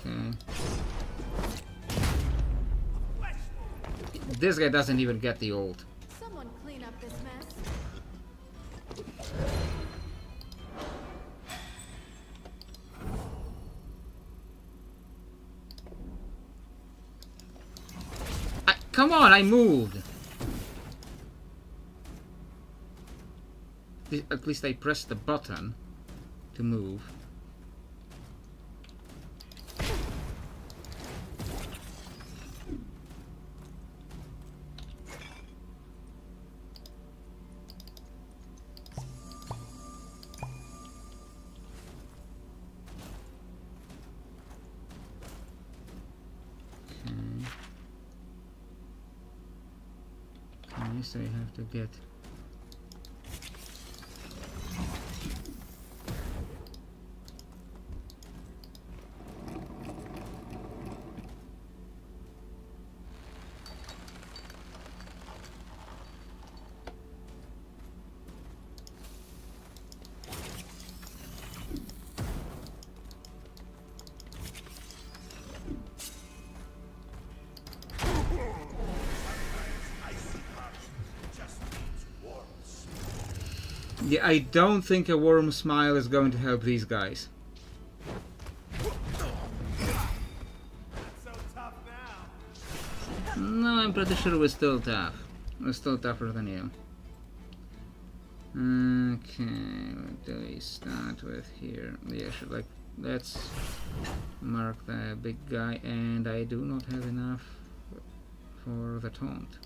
Okay. This guy doesn't even get the ult. Someone clean up this mess. Come on, I moved! At least I pressed the button to move. Okay, so I have to get Yeah, I don't think a warm smile is going to help these guys. No, I'm pretty sure we're still tough. We're still tougher than you. Okay, what do we start with here? Yeah, sure, like, let's mark the big guy, and I do not have enough for the taunt.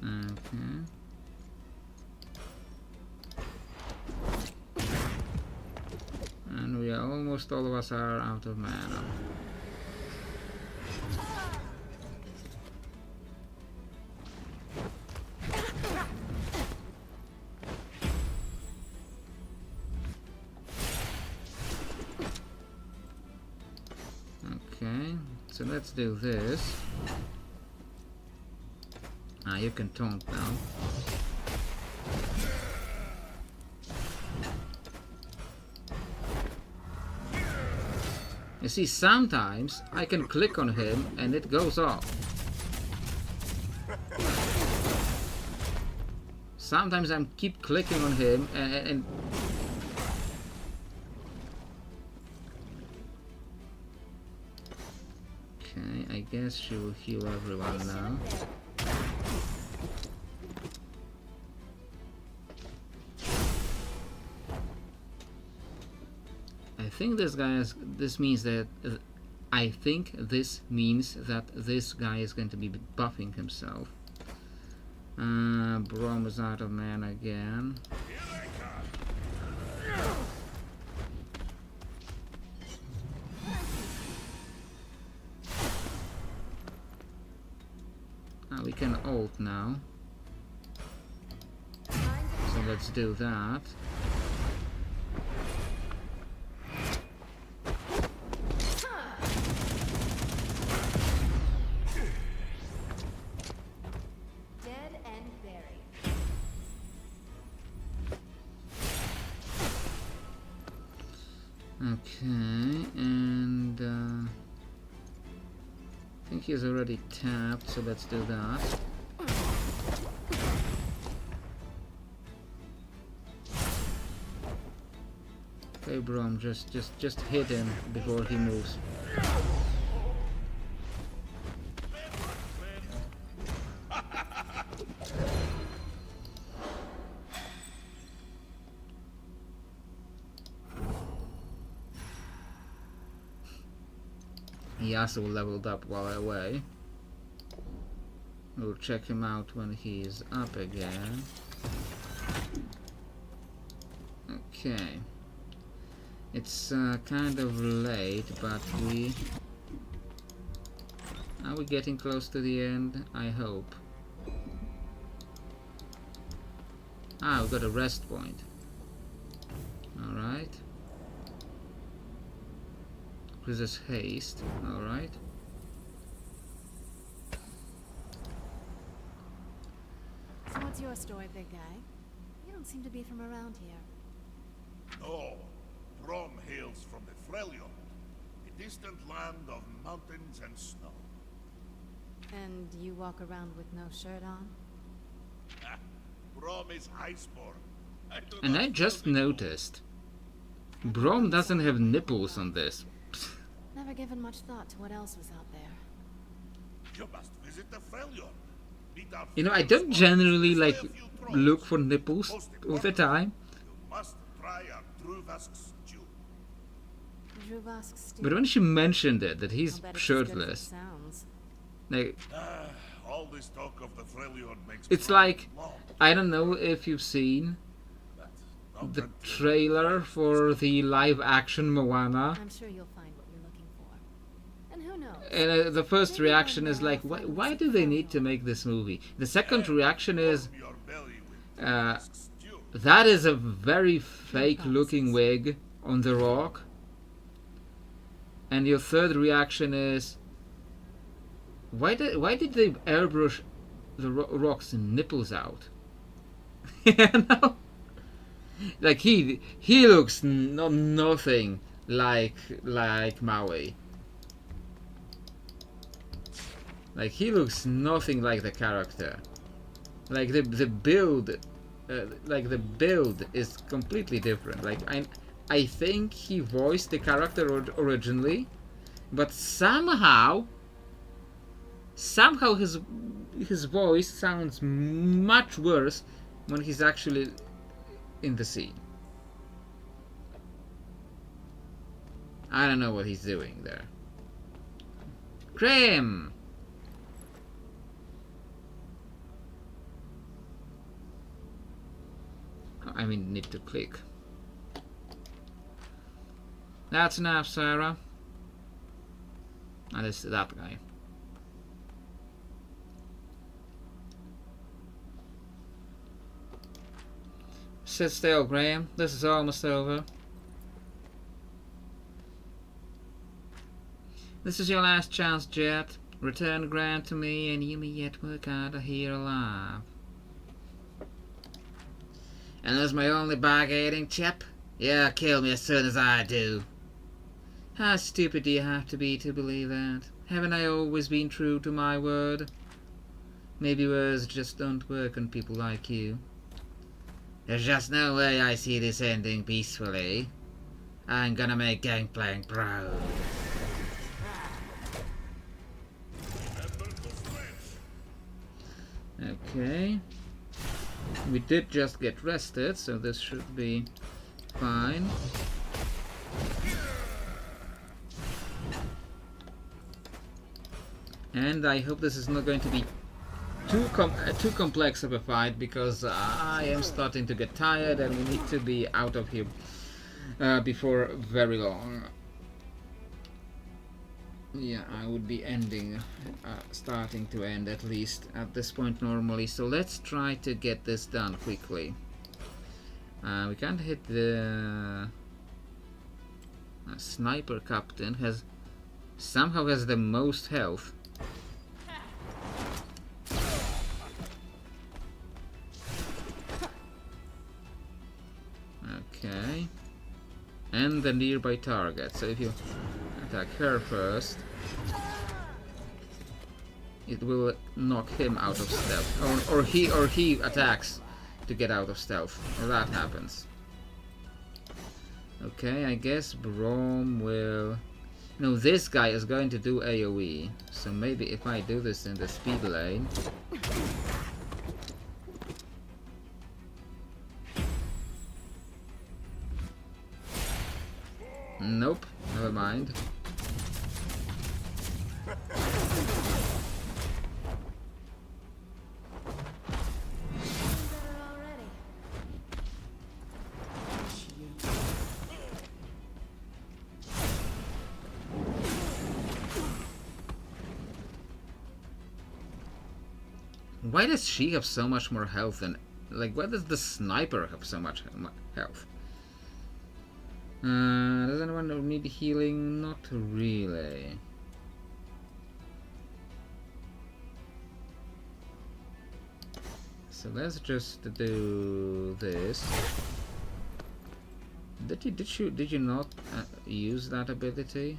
Okay. And we are almost all of us are out of mana. Okay, so let's do this. Ah, you can taunt now. You see, sometimes I can click on him and it goes off. Sometimes I keep clicking on him and okay, I guess she will heal everyone now. I think this means that this guy is going to be buffing himself. Brom is out of mana again. We can ult now. So let's do that. Okay, and I think he's already tapped, so let's do that. Okay, Brom, just hit him before he moves. Yasuo leveled up while away. We'll check him out when he's up again. Okay. It's kind of late, but are we getting close to the end? I hope. Ah, we've got a rest point. Alright. Resist haste, alright. So what's your story, big guy? You don't seem to be from around here. No, Brom hails from the Freljord, a distant land of mountains and snow. And you walk around with no shirt on? Brom is iceborn. And I just noticed, Brom doesn't have nipples on this. Never given much thought to what else was out there. You must visit the Freljord. You know, I don't generally like look for nipples all the time. You must try a Druvask stew. Druvask stew. But when she mentioned it, that he's I'll bet it's as good as it shirtless, sounds. like, All this talk of the Freljord makes it's Brom like, long, I don't know if you've seen but not the until trailer for the live action Moana, I'm sure you'll find what you're looking for. And who knows? and the first reaction is like, why do they need to make this movie? The second reaction is, fill your belly with uh, Druvask stew. that is a very fake looking wig on The Rock. And your third reaction is, why did they airbrush the Rock's nipples out? You know? Like he looks nothing like Maui. Like, he looks nothing like the character. Like the build, like the build is completely different. Like I think he voiced the character originally, but somehow his voice sounds much worse when he's actually in the scene. I don't know what he's doing there. Grim! I mean, need to click. That's enough, Sarah. And it's that guy. Sit still, Graham. This is almost over. This is your last chance, Jet. Return Graham to me, and you may yet work out here alive. And that's my only bargaining chip? Yeah, kill me as soon as I do. How stupid do you have to be to believe that? Haven't I always been true to my word? Maybe words just don't work on people like you. There's just no way I see this ending peacefully. I'm gonna make Gangplank proud. Okay. We did just get rested, so this should be fine. And I hope this is not going to be too complex of a fight, because I am starting to get tired and we need to be out of here before very long. Yeah, I would be ending, starting to end at least at this point normally, so let's try to get this done quickly. We can't hit the sniper captain somehow has the most health. Okay, and the nearby target, so if you attack her first, it will knock him out of stealth, or he attacks to get out of stealth, or that happens. Okay, I guess Brom will... No, this guy is going to do AoE, so maybe if I do this in the speed lane... Nope, never mind. Why does she have so much more health than... Like, why does the sniper have so much health? Does anyone need healing? Not really. So let's just do this. Did you not use that ability?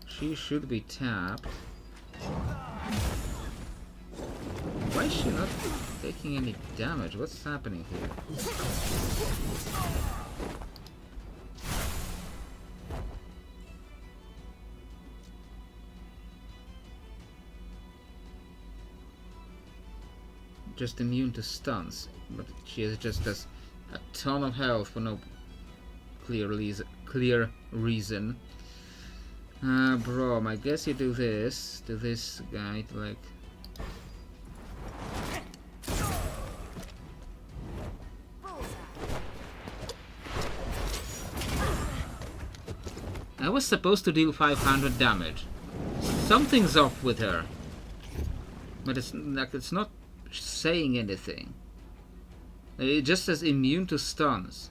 She should be tapped. Why is she not taking any damage? What's happening here? Just immune to stuns, but she has just has a ton of health for no clear reason. Bro, I guess you do this to this guy to like... I was supposed to deal 500 damage. Something's off with her. But it's like it's not saying anything. It just says immune to stuns.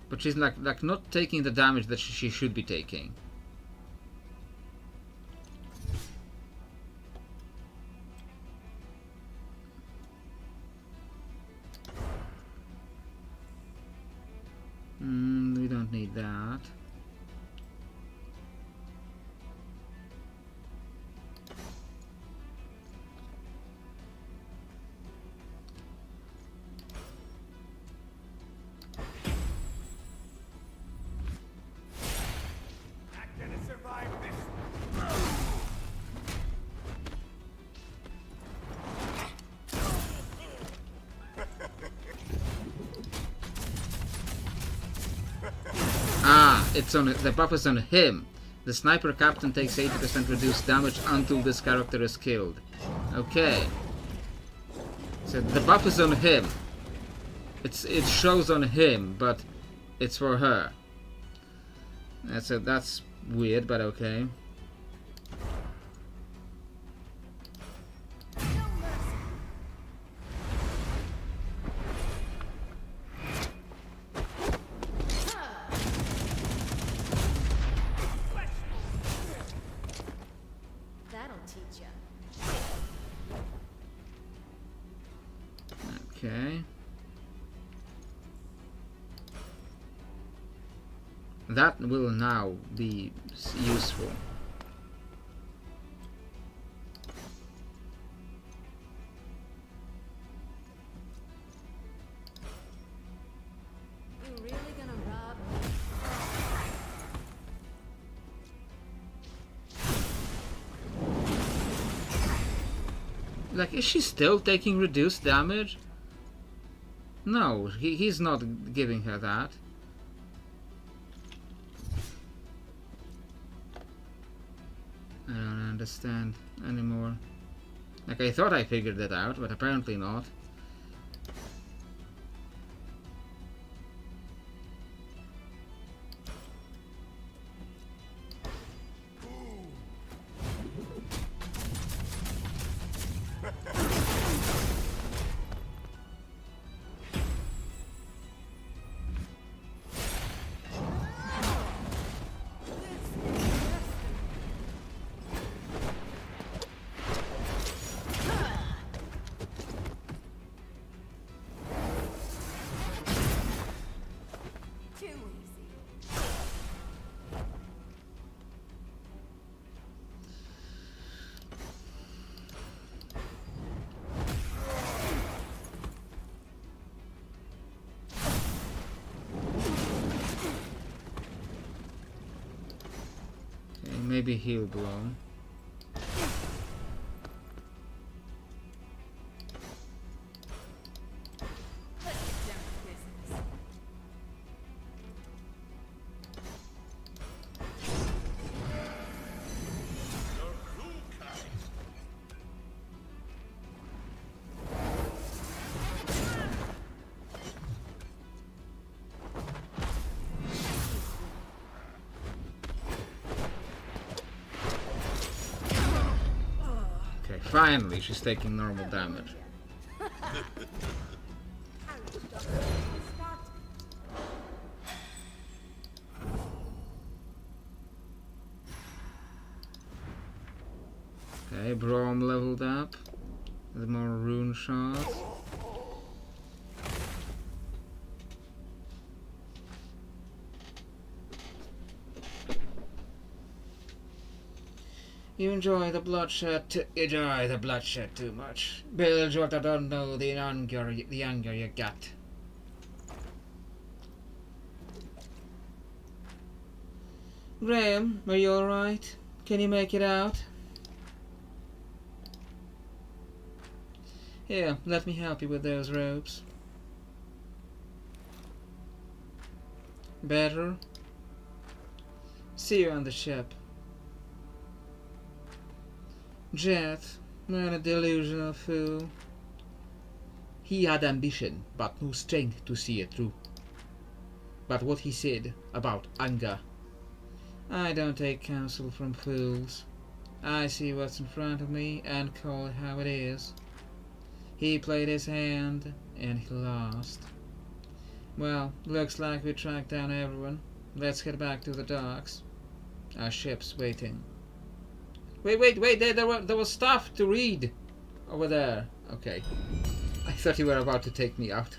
But she's like not taking the damage that she should be taking. We don't need that. Ah, it's on the buff is on him. The sniper captain takes 80% reduced damage until this character is killed. Okay. So the buff is on him. It shows on him, but it's for her. That's weird, but okay. That'll teach ya. Okay. That will now be useful. You really gonna rob me? Like, is she still taking reduced damage? No, he's not giving her that. I don't understand anymore. Like, I thought I figured it out, but apparently not. Too easy. Okay, maybe heal blow. Let's get down to business. Okay, finally she's taking normal damage. Okay, Braum leveled up. With more rune shots. You enjoy the bloodshed too much. Build what I don't know, the younger you get. Graham, are you alright? Can you make it out? Here, let me help you with those ropes. Better? See you on the ship. Jet, what a delusional fool. He had ambition, but no strength to see it through. But what he said about anger, I don't take counsel from fools. I see what's in front of me and call it how it is. He played his hand, and he lost. Well, looks like we tracked down everyone. Let's head back to the docks. Our ship's waiting. Wait, there was stuff to read over there. Okay. I thought you were about to take me out.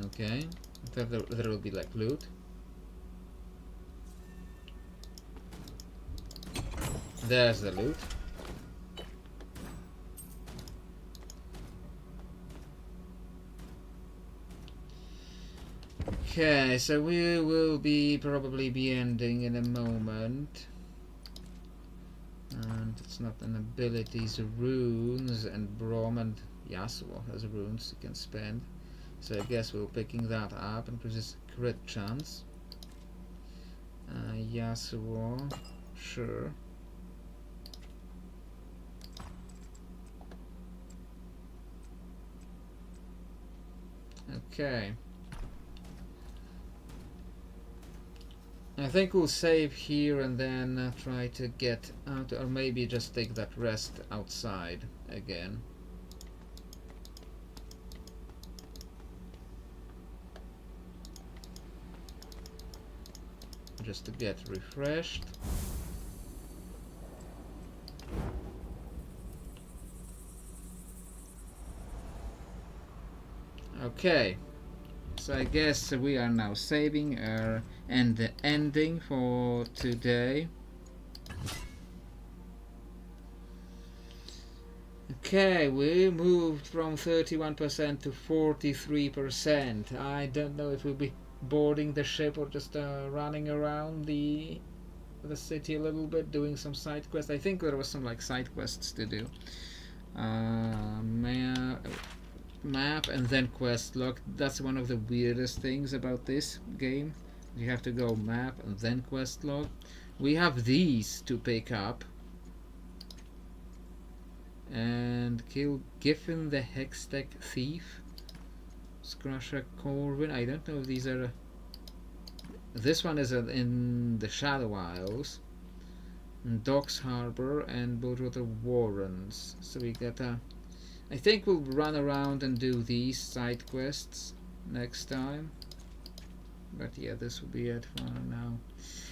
Okay. I thought there will be like loot. There's the loot. Okay, so we will probably be ending in a moment. It's not an abilities, runes, and Brom and Yasuo has runes you can spend. So I guess we're picking that up, increases crit chance. Yasuo, sure. Okay. I think we'll save here and then try to get out, or maybe just take that rest outside again. Just to get refreshed. Okay, so I guess we are now saving and the ending for today. Okay, we moved from 31% to 43%. I don't know if we'll be boarding the ship or just running around the city a little bit, doing some side quests. I think there was some like side quests to do. Map and then quest log. That's one of the weirdest things about this game. You have to go map and then quest log. We have these to pick up. And kill Giffen the Hextech Thief. Scrusher Corvin. I don't know if these are... This one is in the Shadow Isles. Docks Harbor and Boatwater Warrens. So we get I think we'll run around and do these side quests next time. But yeah, this will be it for now.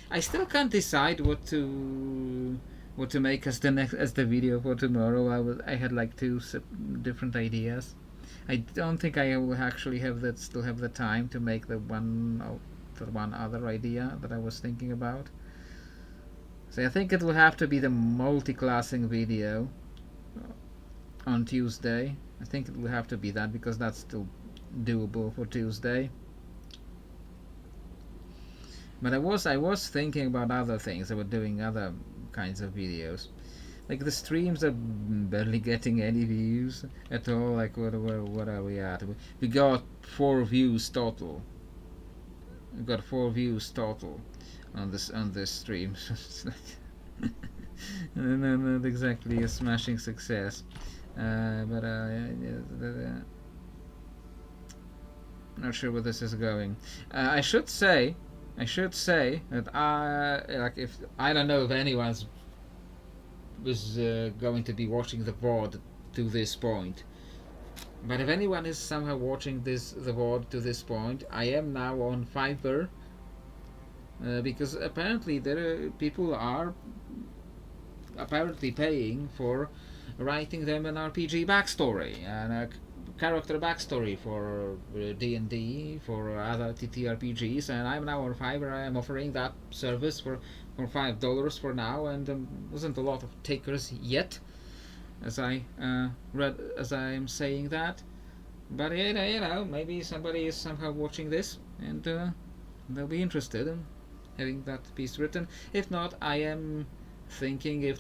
I still can't decide what to make as the video for tomorrow. I had like two different ideas. I don't think I will actually still have the time to make the one other idea that I was thinking about. So I think it will have to be the multi-classing video on Tuesday. I think it will have to be that because that's still doable for Tuesday. But I was thinking about other things. About doing other kinds of videos. Like the streams are barely getting any views at all. Like what are we at? We got 4 views total. We got 4 views total on this stream. Not exactly a smashing success. Not sure where this is going. I should say that like if I don't know if anyone's was going to be watching the VOD to this point, but if anyone is somehow watching the VOD to this point, I am now on Fiverr because apparently people are apparently paying for writing them an RPG backstory and a character backstory for D&D, for other TTRPGs, and I'm now on Fiverr. I am offering that service for $5 for now, and wasn't a lot of takers yet, as I am saying that. But you know, maybe somebody is somehow watching this, and they'll be interested in having that piece written. If not, I am thinking if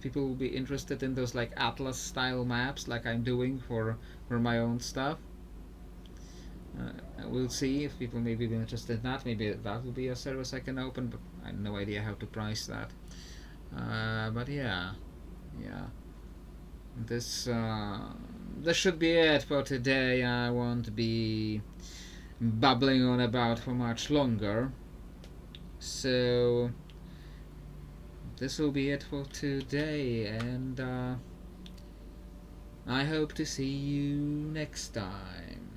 people will be interested in those like Atlas style maps like I'm doing for my own stuff. We'll see if people maybe be interested in that. Maybe that will be a service I can open, but I have no idea how to price that. But yeah. This should be it for today. I won't be babbling on about for much longer. So this will be it for today, and I hope to see you next time.